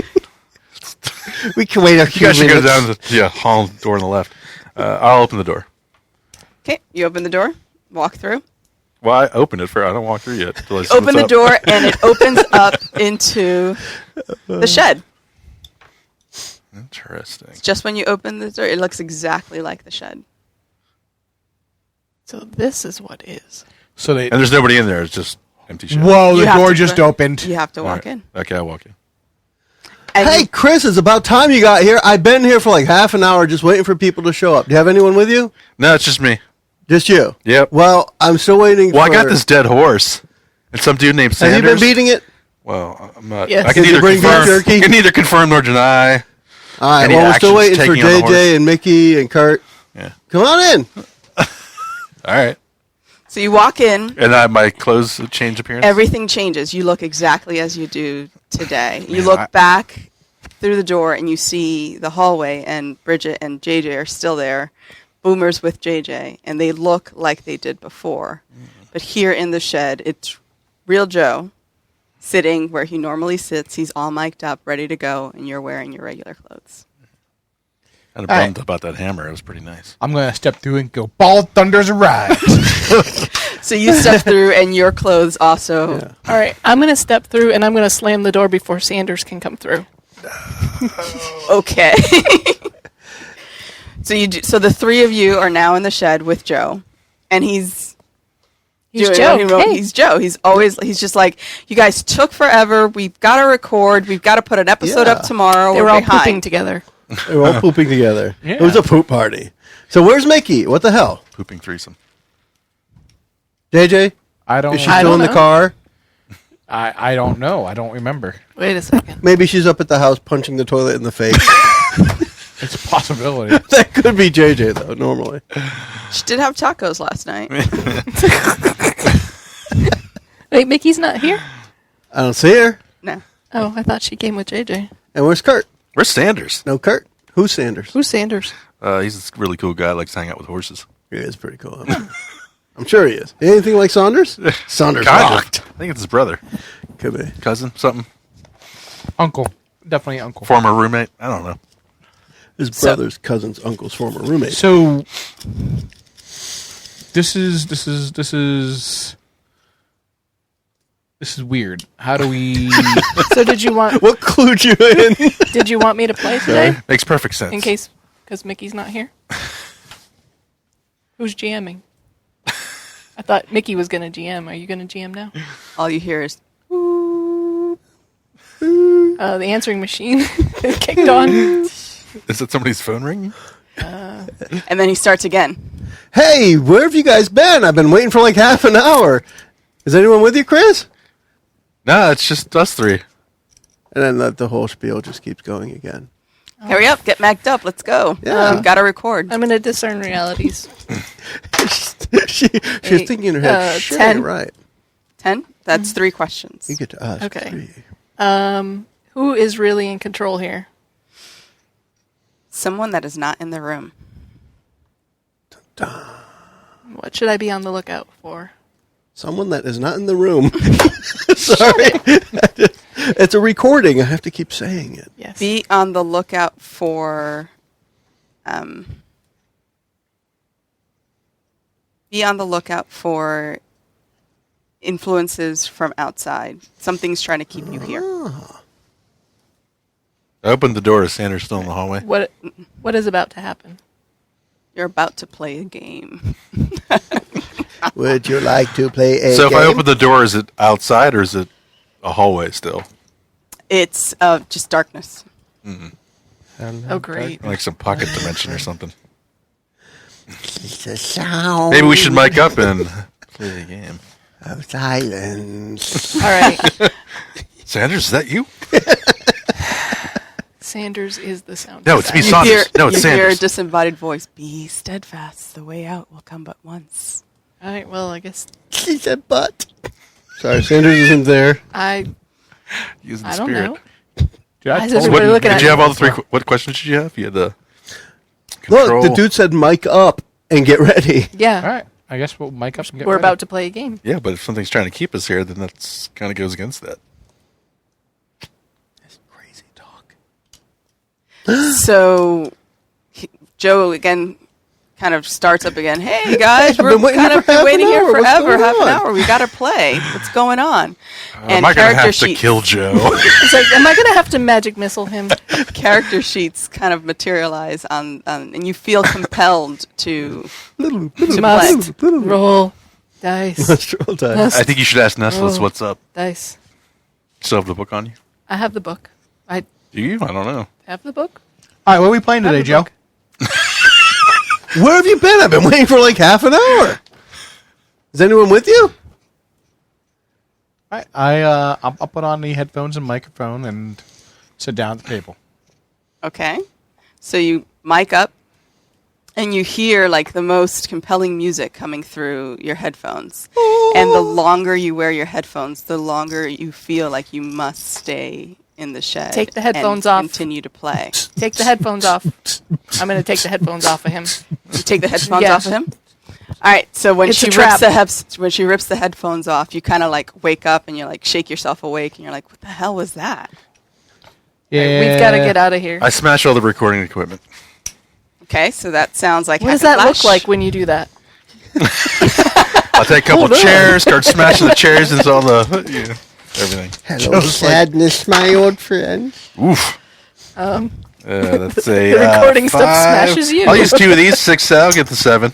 [SPEAKER 7] We can wait a
[SPEAKER 5] You
[SPEAKER 7] few
[SPEAKER 5] guys should
[SPEAKER 7] minutes.
[SPEAKER 5] go down to the hall door on the left. I'll open the door.
[SPEAKER 2] Okay, you open the door, walk through.
[SPEAKER 5] Well, I opened it first. I don't walk through yet. Till I see
[SPEAKER 2] Open
[SPEAKER 5] what's
[SPEAKER 2] the
[SPEAKER 5] up.
[SPEAKER 2] door, and it opens up into the shed.
[SPEAKER 5] Interesting.
[SPEAKER 2] Just when you open the door, it looks exactly like the shed.
[SPEAKER 6] So this is what is.
[SPEAKER 3] So they.
[SPEAKER 5] And there's nobody in there. It's just empty shit.
[SPEAKER 3] Whoa!
[SPEAKER 2] You
[SPEAKER 3] The
[SPEAKER 2] have
[SPEAKER 3] door
[SPEAKER 2] to
[SPEAKER 3] just
[SPEAKER 2] go-
[SPEAKER 3] opened.
[SPEAKER 2] You have to
[SPEAKER 5] All
[SPEAKER 2] walk
[SPEAKER 5] right.
[SPEAKER 2] in.
[SPEAKER 5] Okay, I'll walk in.
[SPEAKER 2] And
[SPEAKER 7] Hey,
[SPEAKER 2] you-
[SPEAKER 7] Chris, it's about time you got here. I've been here for like half an hour just waiting for people to show up. Do you have anyone with you?
[SPEAKER 5] No, it's just me.
[SPEAKER 7] Just you?
[SPEAKER 5] Yep.
[SPEAKER 7] Well, I'm still waiting
[SPEAKER 5] Well,
[SPEAKER 7] for...
[SPEAKER 5] I got this dead horse. And some dude named
[SPEAKER 7] Have
[SPEAKER 5] Sanders.
[SPEAKER 7] you been beating it?
[SPEAKER 5] Well, I'm not.
[SPEAKER 6] Yes.
[SPEAKER 5] I can
[SPEAKER 7] Did you
[SPEAKER 5] either
[SPEAKER 7] bring beef
[SPEAKER 5] confirm,
[SPEAKER 7] jerky?
[SPEAKER 5] can neither confirm nor deny.
[SPEAKER 7] All right,
[SPEAKER 5] Any
[SPEAKER 7] well, we're still
[SPEAKER 5] actions
[SPEAKER 7] waiting for
[SPEAKER 5] taking on the horse?
[SPEAKER 7] JJ and Mickey and Kurt.
[SPEAKER 5] Yeah.
[SPEAKER 7] Come on in.
[SPEAKER 5] All right.
[SPEAKER 2] so you walk in,
[SPEAKER 5] And my clothes change appearance?
[SPEAKER 2] everything changes. You look exactly as you do today. You
[SPEAKER 5] Man,
[SPEAKER 2] look
[SPEAKER 5] I-
[SPEAKER 2] back through the door, and you see the hallway, and Bridget and JJ are still there. Boomer's with JJ, and they look like they did before. But here in the shed, it's real Joe sitting where he normally sits. He's all mic'd up, ready to go, and you're wearing your regular clothes.
[SPEAKER 5] I'm
[SPEAKER 3] All right.
[SPEAKER 5] bummed about that hammer. It was pretty nice.
[SPEAKER 3] I'm going to step through and go, ball thunders arise.
[SPEAKER 2] So you step through, and your clothes also.
[SPEAKER 7] Yeah.
[SPEAKER 6] All right, I'm going to step through and I'm going to slam the door before Sanders can come through.
[SPEAKER 2] Okay. So the three of you are now in the shed with Joe, and he's doing
[SPEAKER 6] Joe.
[SPEAKER 2] what he wrote.
[SPEAKER 6] Hey.
[SPEAKER 2] He's Joe. He's just like, you guys took forever. We've got to record. We've got to put an episode
[SPEAKER 7] Yeah.
[SPEAKER 2] up tomorrow.
[SPEAKER 6] They
[SPEAKER 2] We're
[SPEAKER 6] were all
[SPEAKER 2] behind.
[SPEAKER 6] pooping together.
[SPEAKER 7] They were all pooping together.
[SPEAKER 3] Yeah.
[SPEAKER 7] It was a poop party. So where's Mickey? What the hell?
[SPEAKER 5] Pooping threesome.
[SPEAKER 7] JJ?
[SPEAKER 3] I don't.
[SPEAKER 7] Is she
[SPEAKER 6] I
[SPEAKER 7] still in
[SPEAKER 6] don't
[SPEAKER 7] the
[SPEAKER 6] know.
[SPEAKER 7] car?
[SPEAKER 3] I don't know. I don't remember.
[SPEAKER 6] Wait a second.
[SPEAKER 7] Maybe she's up at the house punching the toilet in the face.
[SPEAKER 3] It's a possibility.
[SPEAKER 7] That could be JJ, though, normally.
[SPEAKER 2] She did have tacos last night.
[SPEAKER 6] Wait, Mickey's not here?
[SPEAKER 7] I don't see her.
[SPEAKER 2] No.
[SPEAKER 6] Oh, I thought she came with JJ.
[SPEAKER 7] And where's Kurt?
[SPEAKER 5] Where's Sanders?
[SPEAKER 7] No, Kurt. Who's Sanders?
[SPEAKER 6] Who's Sanders?
[SPEAKER 5] He's a really cool guy. Likes to hang out with horses.
[SPEAKER 7] He is pretty cool. I'm sure he is. Anything like Saunders? Saunders
[SPEAKER 5] Kind
[SPEAKER 7] rocked.
[SPEAKER 5] of. I think it's his brother.
[SPEAKER 7] Could be.
[SPEAKER 5] Cousin? Something?
[SPEAKER 3] Uncle. Definitely uncle.
[SPEAKER 5] Former roommate? I don't know.
[SPEAKER 7] His brother's cousin's uncle's former roommate.
[SPEAKER 3] So this is weird. How do we?
[SPEAKER 6] So did you want
[SPEAKER 7] What clued you in?
[SPEAKER 6] did you want me to play today?
[SPEAKER 5] Makes perfect sense.
[SPEAKER 6] In case because Mickey's not here? Who's GMing? I thought Mickey was gonna GM. Are you gonna GM now?
[SPEAKER 2] All you hear is,
[SPEAKER 6] The answering machine kicked on.
[SPEAKER 5] Is it somebody's phone ringing?
[SPEAKER 2] and then he starts again.
[SPEAKER 7] Hey, where have you guys been? I've been waiting for like half an hour. Is anyone with you, Chris?
[SPEAKER 5] No, it's just us three.
[SPEAKER 7] And then the whole spiel just keeps going again.
[SPEAKER 2] Hurry up, get magged up, let's go.
[SPEAKER 7] Yeah.
[SPEAKER 2] We've got to record.
[SPEAKER 6] I'm gonna discern realities.
[SPEAKER 7] She's
[SPEAKER 6] Eight,
[SPEAKER 7] thinking in her head, sure,
[SPEAKER 6] 10.
[SPEAKER 7] you're right.
[SPEAKER 2] 10? That's 3 questions.
[SPEAKER 7] You get to ask.
[SPEAKER 6] Okay.
[SPEAKER 7] 3.
[SPEAKER 6] Who is really in control here?
[SPEAKER 2] Someone that is not in the room.
[SPEAKER 6] What should I be on the lookout for?
[SPEAKER 7] Someone that is not in the room. Sorry. It's a recording. I have to keep saying it.
[SPEAKER 6] Yes.
[SPEAKER 2] Be on the lookout for influences from outside. Something's trying to keep you here.
[SPEAKER 5] I opened the door. Is Sanders still in the hallway?
[SPEAKER 6] What is about to happen?
[SPEAKER 2] You're about to play a game.
[SPEAKER 7] Would you like to play a
[SPEAKER 5] So
[SPEAKER 7] game?
[SPEAKER 5] if I open the door, is it outside or is it a hallway still?
[SPEAKER 2] It's just darkness.
[SPEAKER 6] Oh, great.
[SPEAKER 5] Like some pocket dimension or something.
[SPEAKER 7] It's a sound
[SPEAKER 5] Maybe we should mic up and play the game.
[SPEAKER 7] of silence.
[SPEAKER 6] All right.
[SPEAKER 5] Sanders, is that you?
[SPEAKER 6] Sanders is the sound.
[SPEAKER 5] No, it's me,
[SPEAKER 6] design.
[SPEAKER 5] Saunders. No, it's
[SPEAKER 2] you hear a
[SPEAKER 5] Sanders.
[SPEAKER 2] disembodied voice. Be steadfast. The way out will come but once.
[SPEAKER 6] All right. Well, I guess
[SPEAKER 7] She said, "But."
[SPEAKER 4] Sorry, Sanders isn't there.
[SPEAKER 5] Using the
[SPEAKER 6] I don't
[SPEAKER 5] spirit.
[SPEAKER 6] know.
[SPEAKER 3] Dude, I
[SPEAKER 6] Why is
[SPEAKER 3] told
[SPEAKER 6] everybody
[SPEAKER 5] What,
[SPEAKER 6] looking
[SPEAKER 5] did
[SPEAKER 6] at
[SPEAKER 5] you have
[SPEAKER 6] me?
[SPEAKER 5] all the three? What questions did you have? You had the control.
[SPEAKER 4] Look, the dude said mic up and get ready.
[SPEAKER 6] Yeah.
[SPEAKER 3] All right. I guess we'll mic up and get
[SPEAKER 6] We're
[SPEAKER 3] ready.
[SPEAKER 6] about to play a game.
[SPEAKER 5] Yeah, but if something's trying to keep us here, then that's kind of goes against that.
[SPEAKER 7] That's crazy talk.
[SPEAKER 2] So Joe again kind of starts up again. Hey guys,
[SPEAKER 4] I've
[SPEAKER 2] we're
[SPEAKER 4] been waiting
[SPEAKER 2] kind
[SPEAKER 4] for
[SPEAKER 2] of been
[SPEAKER 4] half an
[SPEAKER 2] waiting here
[SPEAKER 4] hour. What's
[SPEAKER 2] forever.
[SPEAKER 4] going
[SPEAKER 2] Half an
[SPEAKER 4] on?"
[SPEAKER 2] hour. We got to play. What's going on?
[SPEAKER 5] Am I going to have to kill Joe?
[SPEAKER 6] It's like, am I going to have to magic missile him?
[SPEAKER 2] character sheets kind of materialize and you feel compelled to
[SPEAKER 6] Must roll dice.
[SPEAKER 4] Let's roll dice.
[SPEAKER 6] Must
[SPEAKER 5] I think you should ask Nestless
[SPEAKER 6] Oh.
[SPEAKER 5] what's up.
[SPEAKER 6] dice.
[SPEAKER 5] Still have the book on you?
[SPEAKER 6] I have the book. I
[SPEAKER 5] Do you? I don't know.
[SPEAKER 6] have the book.
[SPEAKER 3] All right, what are we playing
[SPEAKER 6] I have
[SPEAKER 3] today,
[SPEAKER 6] the
[SPEAKER 3] Joe?
[SPEAKER 6] book.
[SPEAKER 4] Where have you been? I've been waiting for like half an hour. Is anyone with you?
[SPEAKER 3] All right, I'll put on the headphones and microphone and sit down at the table.
[SPEAKER 2] Okay. So you mic up and you hear like the most compelling music coming through your headphones. And the longer you wear your headphones, the longer you feel like you must stay in the shed.
[SPEAKER 6] Take the headphones
[SPEAKER 2] and
[SPEAKER 6] off.
[SPEAKER 2] Continue to play.
[SPEAKER 6] Take the headphones off. I'm going to take the headphones off of him.
[SPEAKER 2] You take the headphones
[SPEAKER 6] Yeah.
[SPEAKER 2] off of him? All right. So when
[SPEAKER 6] It's
[SPEAKER 2] she
[SPEAKER 6] a
[SPEAKER 2] rips
[SPEAKER 6] trap.
[SPEAKER 2] when she rips the headphones off, you kind of like wake up and you like shake yourself awake and you're like, "What the hell was that?"
[SPEAKER 3] Yeah,
[SPEAKER 6] We've got to get out of here.
[SPEAKER 5] I smash all the recording equipment.
[SPEAKER 2] Okay, so that sounds like
[SPEAKER 6] What does
[SPEAKER 2] hack
[SPEAKER 6] that
[SPEAKER 2] and
[SPEAKER 6] look
[SPEAKER 2] slash.
[SPEAKER 6] like when you do that?
[SPEAKER 5] I'll take a couple chairs, start smashing the chairs into all the everything.
[SPEAKER 7] Hello, sadness, my old friend.
[SPEAKER 5] Oof. That's a
[SPEAKER 6] The recording stuff
[SPEAKER 5] 5.
[SPEAKER 6] smashes you.
[SPEAKER 5] I'll use 2 of these. 6. I'll get the 7.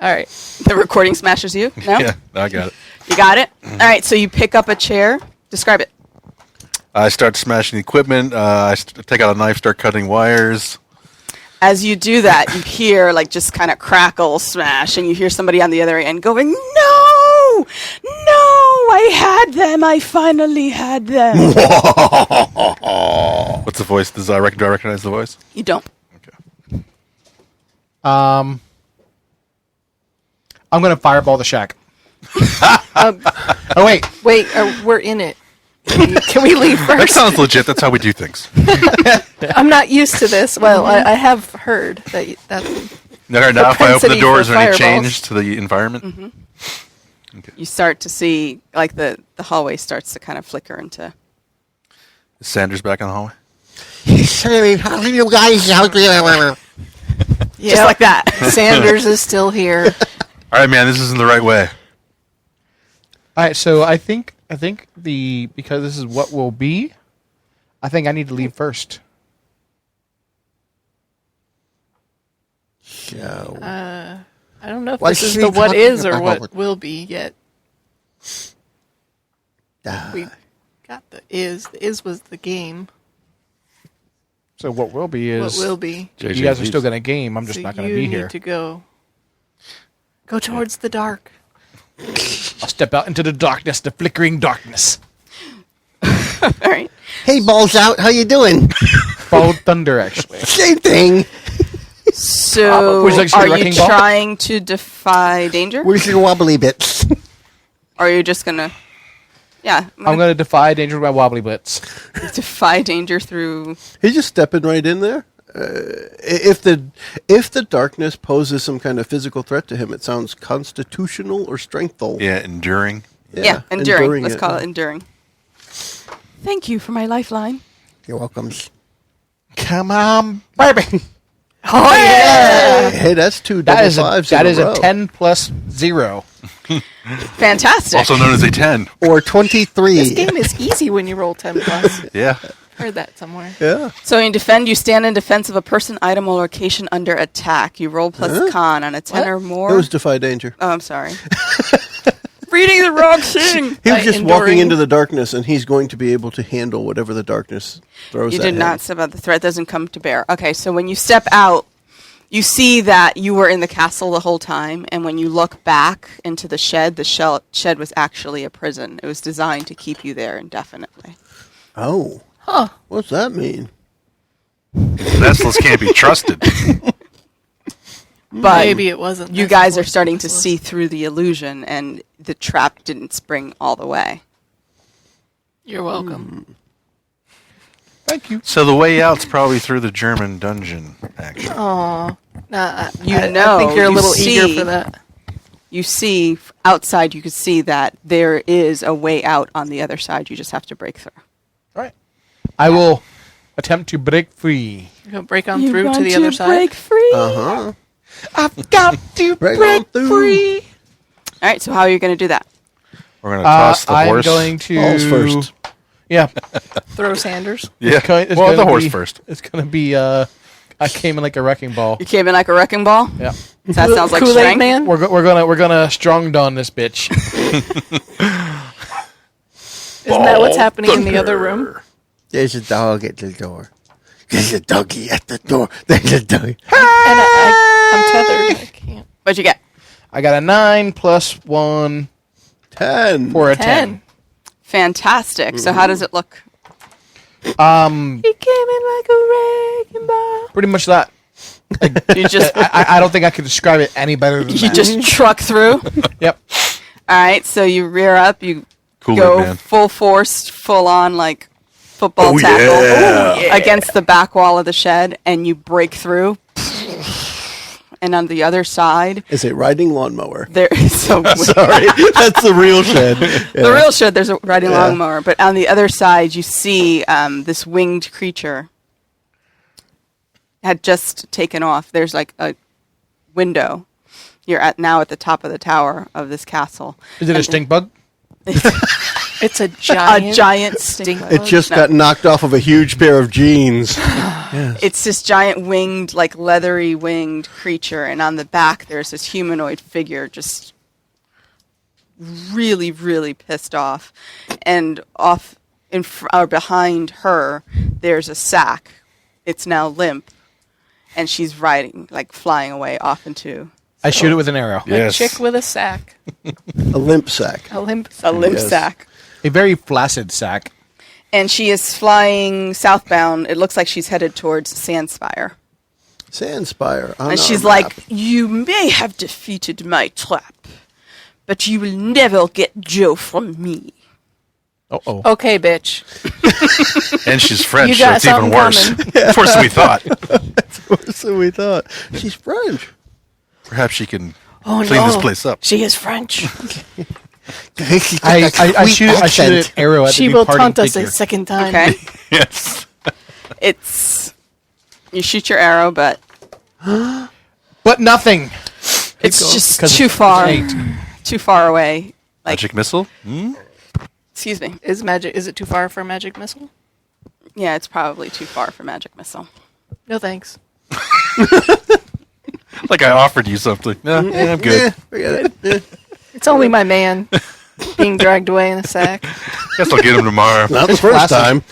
[SPEAKER 6] All right.
[SPEAKER 2] The recording smashes you? No?
[SPEAKER 5] Yeah, I got it.
[SPEAKER 2] You got it? All right, so you pick up a chair. Describe it.
[SPEAKER 5] I start smashing the equipment. Take out a knife, start cutting wires.
[SPEAKER 2] As you do that, you hear like just kind of crackle, smash, and you hear somebody on the other end going, "No! No! I had them! I finally had them!"
[SPEAKER 5] What's the voice? Do I recognize the voice?
[SPEAKER 2] You don't.
[SPEAKER 5] Okay.
[SPEAKER 3] I'm gonna fireball the shack. Oh wait,
[SPEAKER 6] Wait, we're in it. Can we leave
[SPEAKER 5] That
[SPEAKER 6] first?
[SPEAKER 5] sounds legit. That's how we do things.
[SPEAKER 6] I'm not used to this. Well, I have heard that's
[SPEAKER 5] Now, if I open the
[SPEAKER 6] Propensity
[SPEAKER 5] door,
[SPEAKER 6] for
[SPEAKER 5] is there any
[SPEAKER 6] fireballs.
[SPEAKER 5] change to the environment?
[SPEAKER 2] You start to see like the hallway starts to kind of flicker into.
[SPEAKER 5] Is Sanders back in the hallway?
[SPEAKER 7] Sorry, how are you guys out there?
[SPEAKER 2] Just like that.
[SPEAKER 6] Sanders is still here.
[SPEAKER 5] All right, man. This isn't the right way.
[SPEAKER 3] all right. So I think because this is what will be, I think I need to leave first.
[SPEAKER 7] So,
[SPEAKER 6] I don't know if
[SPEAKER 7] What's
[SPEAKER 6] this is
[SPEAKER 7] she
[SPEAKER 6] the what
[SPEAKER 7] talking
[SPEAKER 6] is or
[SPEAKER 7] about?
[SPEAKER 6] what will be yet. We got the is. The is was the game.
[SPEAKER 3] So what will be is
[SPEAKER 6] What will be?
[SPEAKER 5] JJ
[SPEAKER 3] you guys are
[SPEAKER 5] leaves.
[SPEAKER 3] still gonna game. I'm just
[SPEAKER 6] So
[SPEAKER 3] not gonna
[SPEAKER 6] you
[SPEAKER 3] be
[SPEAKER 6] need
[SPEAKER 3] here.
[SPEAKER 6] to go towards the dark.
[SPEAKER 3] I'll step out into the darkness, the flickering darkness.
[SPEAKER 2] All right.
[SPEAKER 7] hey, balls out, how you doing?
[SPEAKER 3] Followed thunder, actually.
[SPEAKER 7] Same thing.
[SPEAKER 2] So,
[SPEAKER 3] Would you like to see
[SPEAKER 2] are
[SPEAKER 3] a
[SPEAKER 2] you
[SPEAKER 3] wrecking ball?
[SPEAKER 2] trying to defy danger?
[SPEAKER 7] Where's your wobbly bits?
[SPEAKER 2] Or are you just gonna? Yeah,
[SPEAKER 3] I'm gonna defy danger with my wobbly blitz.
[SPEAKER 2] defy danger through.
[SPEAKER 4] He's just stepping right in there. If the darkness poses some kind of physical threat to him, it sounds constitutional or strengthful.
[SPEAKER 5] Yeah, enduring.
[SPEAKER 2] Yeah, enduring. Let's
[SPEAKER 4] it.
[SPEAKER 2] call it enduring. Thank you for my lifeline.
[SPEAKER 7] You're welcome.
[SPEAKER 3] Come on, baby.
[SPEAKER 6] Oh yeah!
[SPEAKER 4] Hey, that's 2
[SPEAKER 3] That
[SPEAKER 4] double
[SPEAKER 3] is
[SPEAKER 4] fives.
[SPEAKER 3] that
[SPEAKER 4] in
[SPEAKER 3] is
[SPEAKER 4] a row.
[SPEAKER 3] a 10 plus 0.
[SPEAKER 2] Fantastic.
[SPEAKER 5] Also known as a 10.
[SPEAKER 7] Or
[SPEAKER 6] This
[SPEAKER 7] 23.
[SPEAKER 6] game is easy when you roll 10 plus.
[SPEAKER 5] Yeah.
[SPEAKER 6] Heard that somewhere.
[SPEAKER 4] Yeah.
[SPEAKER 2] So in defend, you stand in defense of a person, item, or location under attack. You roll plus con on a 10
[SPEAKER 6] What?
[SPEAKER 2] or more.
[SPEAKER 4] It was defy danger.
[SPEAKER 2] Oh, I'm sorry. reading the wrong thing.
[SPEAKER 7] He was
[SPEAKER 6] By
[SPEAKER 7] just
[SPEAKER 6] enduring-
[SPEAKER 7] walking into the darkness, and he's going to be able to handle whatever the darkness throws
[SPEAKER 2] You
[SPEAKER 7] at
[SPEAKER 2] did
[SPEAKER 7] him.
[SPEAKER 2] not step out. The threat doesn't come to bear. Okay, so when you step out, you see that you were in the castle the whole time, and when you look back into the shed was actually a prison. It was designed to keep you there indefinitely.
[SPEAKER 7] Oh.
[SPEAKER 6] Huh.
[SPEAKER 7] What's that mean?
[SPEAKER 5] Nestless can't be trusted.
[SPEAKER 2] But
[SPEAKER 6] Maybe it wasn't.
[SPEAKER 2] you
[SPEAKER 6] That's
[SPEAKER 2] guys are
[SPEAKER 6] what
[SPEAKER 2] starting to
[SPEAKER 6] this was.
[SPEAKER 2] see through the illusion, and the trap didn't spring all the way.
[SPEAKER 6] You're welcome.
[SPEAKER 3] Thank you.
[SPEAKER 5] So the way out's probably through the German dungeon, actually.
[SPEAKER 6] Aw. Nah,
[SPEAKER 2] You
[SPEAKER 6] I
[SPEAKER 2] know,
[SPEAKER 6] think you're a
[SPEAKER 2] you
[SPEAKER 6] little eager
[SPEAKER 2] see-
[SPEAKER 6] for that.
[SPEAKER 2] You see, outside you could see that there is a way out on the other side. You just have to break through.
[SPEAKER 3] All right. I will attempt to break free.
[SPEAKER 6] You're going to break on through to the other side?
[SPEAKER 2] break free?
[SPEAKER 7] Uh-huh.
[SPEAKER 3] I've got to
[SPEAKER 7] Break on through.
[SPEAKER 3] free.
[SPEAKER 2] All right, so how are you going to do that?
[SPEAKER 5] We're going to toss the
[SPEAKER 3] I'm
[SPEAKER 5] horse.
[SPEAKER 3] going to
[SPEAKER 7] Balls first.
[SPEAKER 3] Yeah.
[SPEAKER 6] Throw Sanders.
[SPEAKER 5] Yeah.
[SPEAKER 3] It's
[SPEAKER 5] Well,
[SPEAKER 3] gonna
[SPEAKER 5] the horse
[SPEAKER 3] be-
[SPEAKER 5] first.
[SPEAKER 3] It's gonna be. I came in like a wrecking ball.
[SPEAKER 2] You came in like a wrecking ball?
[SPEAKER 3] Yeah.
[SPEAKER 2] That sounds like
[SPEAKER 6] Kool-Aid
[SPEAKER 2] strength.
[SPEAKER 6] Man?
[SPEAKER 3] We're gonna strong dawn this bitch.
[SPEAKER 6] Isn't that what's happening in the other room?
[SPEAKER 7] There's a dog at the door. There's a doggy at the door. There's a dog.
[SPEAKER 6] And I'm tethered. I can't.
[SPEAKER 2] What'd you get?
[SPEAKER 3] I got a 9 plus 1
[SPEAKER 7] 10.
[SPEAKER 3] for a 10.
[SPEAKER 2] Fantastic. So how does it look?
[SPEAKER 3] Um,
[SPEAKER 2] He came in like a wrecking ball.
[SPEAKER 3] pretty much that.
[SPEAKER 2] You just
[SPEAKER 3] I don't think I could describe it any better than
[SPEAKER 2] you
[SPEAKER 3] that.
[SPEAKER 2] just truck through.
[SPEAKER 3] Yep.
[SPEAKER 2] All right, so you rear up, you
[SPEAKER 5] Kool-Aid
[SPEAKER 2] go
[SPEAKER 5] Man.
[SPEAKER 2] full force, full on like football tackle against the back wall of the shed, and you break through. And on the other side,
[SPEAKER 7] Is a riding lawnmower.
[SPEAKER 2] there is
[SPEAKER 7] Sorry, that's the real shed.
[SPEAKER 2] the real shed. There's a riding lawnmower, but on the other side, you see this winged creature had just taken off. There's like a window. You're now at the top of the tower of this castle.
[SPEAKER 3] Is it a stink bug?
[SPEAKER 6] It's a giant,
[SPEAKER 2] A giant stink bug.
[SPEAKER 7] It just
[SPEAKER 2] No.
[SPEAKER 7] got knocked off of a huge pair of jeans.
[SPEAKER 2] It's this giant winged, like leathery winged creature, and on the back there's this humanoid figure just really, really pissed off. And off or behind her, there's a sack. It's now limp, and she's riding, like flying away off into
[SPEAKER 3] I shoot it with an arrow.
[SPEAKER 6] a
[SPEAKER 5] Yes.
[SPEAKER 6] chick with a sack.
[SPEAKER 7] A limp sack.
[SPEAKER 6] A limp.
[SPEAKER 2] a limp
[SPEAKER 7] Yes.
[SPEAKER 2] sack.
[SPEAKER 3] A very flaccid sack.
[SPEAKER 2] And she is flying southbound. It looks like she's headed towards Sandspire.
[SPEAKER 7] Sandspire. on
[SPEAKER 2] And
[SPEAKER 7] our
[SPEAKER 2] she's
[SPEAKER 7] map.
[SPEAKER 2] like, "You may have defeated my trap, but you will never get Joe from me."
[SPEAKER 3] Oh.
[SPEAKER 6] Okay, bitch.
[SPEAKER 5] And she's French,
[SPEAKER 6] You
[SPEAKER 5] so
[SPEAKER 6] got
[SPEAKER 5] it's even
[SPEAKER 6] something
[SPEAKER 5] worse.
[SPEAKER 6] coming.
[SPEAKER 5] It's worse than we thought.
[SPEAKER 7] So we thought. She's French.
[SPEAKER 5] Perhaps she can
[SPEAKER 6] Oh
[SPEAKER 5] clean
[SPEAKER 6] no,
[SPEAKER 5] this place up.
[SPEAKER 6] She is French.
[SPEAKER 3] I shoot an arrow at
[SPEAKER 6] She
[SPEAKER 3] the
[SPEAKER 6] will
[SPEAKER 3] departing
[SPEAKER 6] taunt us
[SPEAKER 3] figure.
[SPEAKER 6] a second time.
[SPEAKER 2] Okay,
[SPEAKER 5] Yes.
[SPEAKER 2] you shoot your arrow, but
[SPEAKER 3] But nothing.
[SPEAKER 2] it's
[SPEAKER 3] going.
[SPEAKER 2] just
[SPEAKER 3] 'Cause
[SPEAKER 2] too
[SPEAKER 3] it's
[SPEAKER 2] far,
[SPEAKER 3] 8.
[SPEAKER 2] too far away. Like,
[SPEAKER 5] Magic missile? Hmm?
[SPEAKER 2] excuse me.
[SPEAKER 6] Is it too far for a magic missile?
[SPEAKER 2] Yeah, it's probably too far for magic missile.
[SPEAKER 6] No thanks.
[SPEAKER 5] Like I offered you something. No, yeah, I'm good.
[SPEAKER 7] Forget it.
[SPEAKER 6] It's only my man being dragged away in a sack.
[SPEAKER 5] Guess I'll get him tomorrow.
[SPEAKER 7] Not the first time.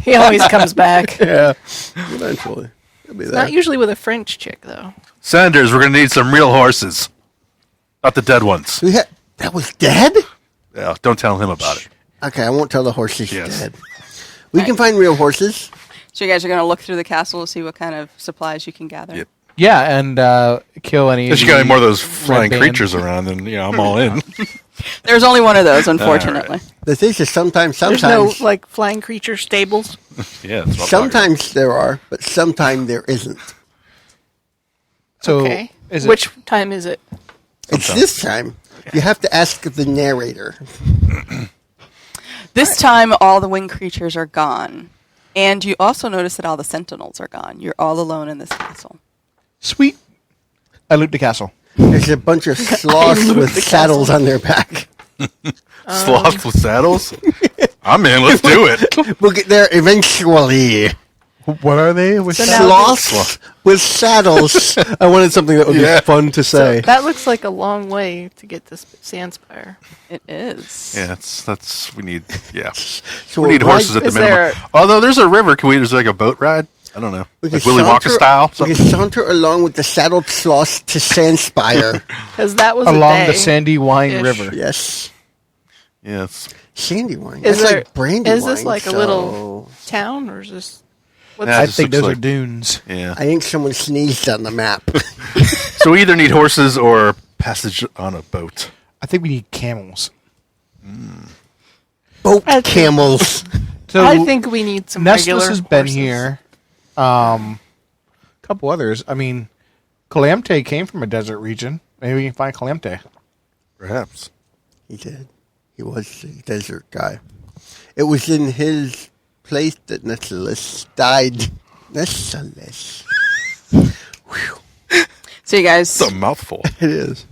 [SPEAKER 6] He always comes back.
[SPEAKER 7] Yeah. Eventually. He'll be there.
[SPEAKER 6] Not usually with a French chick though.
[SPEAKER 5] Sanders, we're going to need some real horses. Not the dead ones.
[SPEAKER 7] That was dead?
[SPEAKER 5] Yeah, don't tell him about it.
[SPEAKER 7] Okay, I won't tell the horse she's
[SPEAKER 5] Yes.
[SPEAKER 7] dead. We can find real horses.
[SPEAKER 2] So you guys are going to look through the castle to see what kind of supplies you can gather.
[SPEAKER 5] Yep.
[SPEAKER 3] Yeah, and kill any.
[SPEAKER 5] If you got any more of those flying
[SPEAKER 3] band.
[SPEAKER 5] creatures around, then I'm all in.
[SPEAKER 2] There's only one of those, unfortunately.
[SPEAKER 7] The thing is, sometimes
[SPEAKER 6] There's no like flying creature stables.
[SPEAKER 5] Yeah, that's what I'm talking
[SPEAKER 7] sometimes there are, but sometimes there isn't.
[SPEAKER 3] So
[SPEAKER 6] Okay.
[SPEAKER 3] is it,
[SPEAKER 6] Which time is it?
[SPEAKER 7] It's this time. You have to ask the narrator.
[SPEAKER 2] This time, all the winged creatures are gone. And you also notice that all the sentinels are gone. You're all alone in this castle.
[SPEAKER 3] sweet? I loot the castle.
[SPEAKER 7] There's a bunch of sloths with saddles on their back.
[SPEAKER 5] Sloths with saddles? I'm in. Let's do it.
[SPEAKER 7] We'll get there eventually.
[SPEAKER 3] What are they? With
[SPEAKER 6] So now
[SPEAKER 7] Sloths with saddles. I wanted something that would be fun to say.
[SPEAKER 6] that looks like a long way to get to Sandspire.
[SPEAKER 2] It is.
[SPEAKER 5] Yeah, that's we need. Yeah,
[SPEAKER 7] So
[SPEAKER 5] we need
[SPEAKER 7] we're
[SPEAKER 5] horses at the
[SPEAKER 6] Is
[SPEAKER 5] minimum.
[SPEAKER 6] there-
[SPEAKER 5] Although there's a river, can we? There's like a boat ride. I don't know,
[SPEAKER 7] We
[SPEAKER 5] like
[SPEAKER 7] can
[SPEAKER 5] Willy Wonka
[SPEAKER 7] saunter-
[SPEAKER 5] style.
[SPEAKER 7] We
[SPEAKER 5] Something.
[SPEAKER 7] can saunter along with the saddled sloths to Sandspire.
[SPEAKER 6] Because that was
[SPEAKER 3] along
[SPEAKER 6] a day.
[SPEAKER 3] the Sandy Wine
[SPEAKER 6] ish.
[SPEAKER 3] River.
[SPEAKER 7] Yes.
[SPEAKER 5] Yeah, it's
[SPEAKER 7] Sandy wine.
[SPEAKER 6] Is
[SPEAKER 7] That's
[SPEAKER 6] there-
[SPEAKER 7] like brandy
[SPEAKER 6] is this
[SPEAKER 7] wine,
[SPEAKER 6] like a
[SPEAKER 7] so
[SPEAKER 6] little town, or is this? What's
[SPEAKER 5] Yeah,
[SPEAKER 3] I
[SPEAKER 5] it just
[SPEAKER 3] think
[SPEAKER 5] looks
[SPEAKER 3] those are
[SPEAKER 5] like-
[SPEAKER 3] dunes.
[SPEAKER 5] yeah.
[SPEAKER 7] I think someone sneezed on the map.
[SPEAKER 5] So we either need horses or passage on a boat.
[SPEAKER 3] I think we need camels.
[SPEAKER 7] Boat
[SPEAKER 6] I think-
[SPEAKER 7] camels.
[SPEAKER 3] So
[SPEAKER 6] I think we need some regular
[SPEAKER 3] Nestless has been
[SPEAKER 6] horses.
[SPEAKER 3] here. A couple others. I mean, Calamte came from a desert region. Maybe we can find Calamte.
[SPEAKER 5] Perhaps.
[SPEAKER 7] He did. He was a desert guy. It was in his place that Nestless died. Nestless.
[SPEAKER 2] So you guys,
[SPEAKER 5] It's a mouthful.
[SPEAKER 7] It is.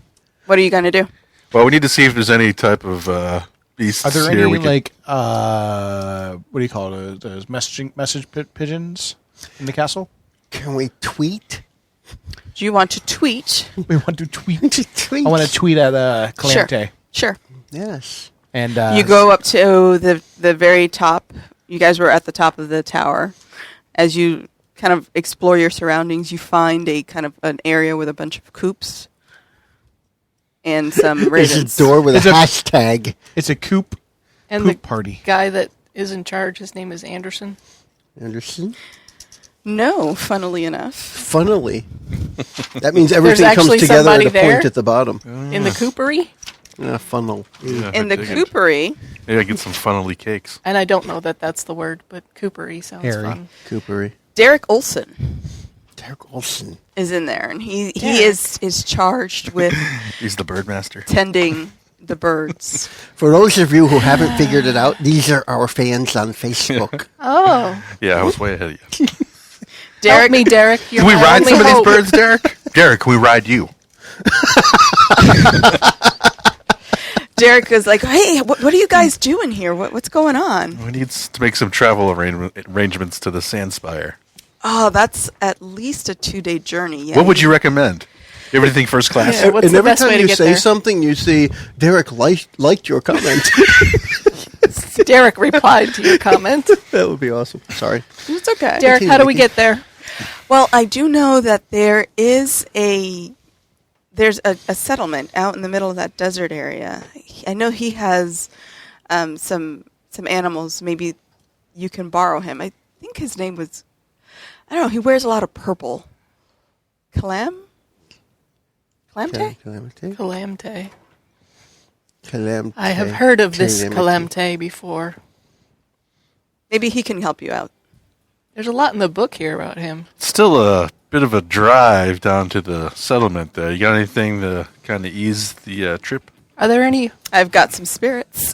[SPEAKER 2] what are you going to do?
[SPEAKER 5] Well, we need to see if there's any type of beasts
[SPEAKER 3] Are there
[SPEAKER 5] here.
[SPEAKER 3] any
[SPEAKER 5] we could-
[SPEAKER 3] like what do you call it? Those message pigeons in the castle?
[SPEAKER 7] Can we tweet?
[SPEAKER 2] Do you want to tweet?
[SPEAKER 3] We want to tweet.
[SPEAKER 7] Tweet.
[SPEAKER 3] I want to tweet at Calamte.
[SPEAKER 2] Sure.
[SPEAKER 7] Yes.
[SPEAKER 3] And
[SPEAKER 2] You go up to the very top. You guys were at the top of the tower. As you kind of explore your surroundings, you find a kind of an area with a bunch of coops and some
[SPEAKER 7] There's
[SPEAKER 2] ravens.
[SPEAKER 7] a door with a
[SPEAKER 3] It's a-
[SPEAKER 7] hashtag.
[SPEAKER 3] It's a coop
[SPEAKER 6] And
[SPEAKER 3] poop
[SPEAKER 6] the
[SPEAKER 3] party.
[SPEAKER 6] guy that is in charge, his name is Anderson.
[SPEAKER 7] Anderson?
[SPEAKER 2] No, funnily enough.
[SPEAKER 7] Funnily. That means everything comes
[SPEAKER 6] actually
[SPEAKER 7] together at
[SPEAKER 6] somebody
[SPEAKER 7] a
[SPEAKER 6] there?
[SPEAKER 7] point at the bottom.
[SPEAKER 6] In the coopery.
[SPEAKER 7] Funnel.
[SPEAKER 5] Yeah,
[SPEAKER 2] In the
[SPEAKER 5] I could-
[SPEAKER 2] coopery,
[SPEAKER 5] Maybe I get some funnily cakes.
[SPEAKER 6] And I don't know that that's the word, but coopery sounds
[SPEAKER 3] Harry.
[SPEAKER 6] fun.
[SPEAKER 7] Coopery.
[SPEAKER 2] Derek Olson
[SPEAKER 7] Derek Olson.
[SPEAKER 2] is in there, and he
[SPEAKER 6] Derek.
[SPEAKER 2] is charged with
[SPEAKER 5] He's the birdmaster.
[SPEAKER 2] tending the birds.
[SPEAKER 7] For those of you who haven't figured it out, these are our fans on Facebook.
[SPEAKER 6] Oh,
[SPEAKER 5] Yeah, I was way ahead of you.
[SPEAKER 6] help me, Derek. You're
[SPEAKER 5] Can we
[SPEAKER 6] my
[SPEAKER 5] ride
[SPEAKER 6] only
[SPEAKER 5] some of these
[SPEAKER 6] hope.
[SPEAKER 5] birds, Derek? Derek, can we ride you?
[SPEAKER 2] Derek is like, "Hey, what are you guys doing here? What's going on?"
[SPEAKER 5] We need to make some travel arrangements to the Sandspire.
[SPEAKER 2] Oh, that's at least a 2-day journey. Yeah.
[SPEAKER 5] What would you recommend? You ever think first class?
[SPEAKER 6] Yeah, what's
[SPEAKER 7] and
[SPEAKER 6] the
[SPEAKER 7] every
[SPEAKER 6] best
[SPEAKER 7] time
[SPEAKER 6] way to
[SPEAKER 7] you
[SPEAKER 6] get
[SPEAKER 7] say
[SPEAKER 6] there?
[SPEAKER 7] something, you see Derek liked your comment.
[SPEAKER 6] Derek replied to your comment.
[SPEAKER 7] That would be awesome. Sorry.
[SPEAKER 2] It's okay.
[SPEAKER 6] Derek, how do we
[SPEAKER 7] Mickey.
[SPEAKER 6] get there?
[SPEAKER 2] Well, I do know that there's a settlement out in the middle of that desert area. I know he has some animals. Maybe you can borrow him. I think his name was, I don't know. He wears a lot of purple. Calamte?
[SPEAKER 7] Calamity.
[SPEAKER 6] Calamte.
[SPEAKER 7] Calamity.
[SPEAKER 6] I have heard of this
[SPEAKER 7] Calamity.
[SPEAKER 6] Calamte before.
[SPEAKER 2] Maybe he can help you out.
[SPEAKER 6] There's a lot in the book here about him.
[SPEAKER 5] Still a bit of a drive down to the settlement there. You got anything to kind of ease the trip?
[SPEAKER 6] Are there any?
[SPEAKER 2] I've got some spirits.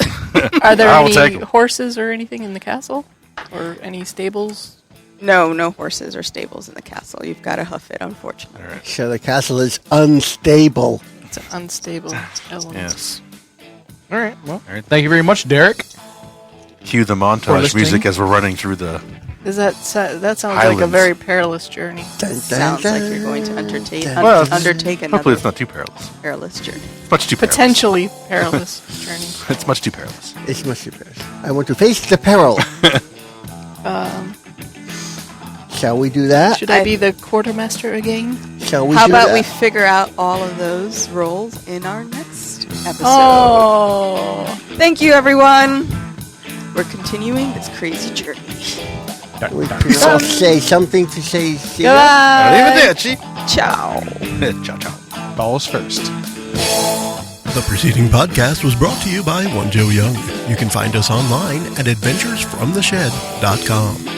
[SPEAKER 6] Are there
[SPEAKER 5] I will take
[SPEAKER 6] any
[SPEAKER 5] 'em.
[SPEAKER 6] horses or anything in the castle, or any stables?
[SPEAKER 2] No horses or stables in the castle. You've got to hoof it, unfortunately.
[SPEAKER 5] All right.
[SPEAKER 7] So the castle is unstable.
[SPEAKER 6] It's an unstable element.
[SPEAKER 5] Yes.
[SPEAKER 3] All right. Well,
[SPEAKER 5] All right.
[SPEAKER 3] thank you very much, Derek.
[SPEAKER 5] Cue the
[SPEAKER 3] For
[SPEAKER 5] montage
[SPEAKER 3] listening.
[SPEAKER 5] music as we're running through the.
[SPEAKER 6] Is that sounds like a
[SPEAKER 5] Highlands.
[SPEAKER 6] very perilous journey?
[SPEAKER 7] Dun, dun,
[SPEAKER 2] Sounds like
[SPEAKER 7] dun,
[SPEAKER 2] you're going to undertake
[SPEAKER 7] dun.
[SPEAKER 5] Well, it's-
[SPEAKER 2] undertake another
[SPEAKER 5] Hopefully, it's not too perilous.
[SPEAKER 2] perilous journey.
[SPEAKER 5] It's much too perilous.
[SPEAKER 6] Potentially perilous journey.
[SPEAKER 5] It's much too perilous.
[SPEAKER 7] It's much too fast. I want to face the peril. Shall we do that?
[SPEAKER 6] Should I be the quartermaster again?
[SPEAKER 7] Shall we
[SPEAKER 2] How
[SPEAKER 7] do
[SPEAKER 2] about
[SPEAKER 7] that?
[SPEAKER 2] we figure out all of those roles in our next episode?
[SPEAKER 6] Oh,
[SPEAKER 2] Thank you, everyone. We're continuing this crazy journey.
[SPEAKER 7] We could all say something to say.
[SPEAKER 6] goodbye.
[SPEAKER 5] Arrivederci.
[SPEAKER 2] Ciao.
[SPEAKER 5] Ciao, ciao.
[SPEAKER 3] Balls first.
[SPEAKER 1] The preceding podcast was brought to you by One Joe Young. You can find us online at adventuresfromtheshed.com.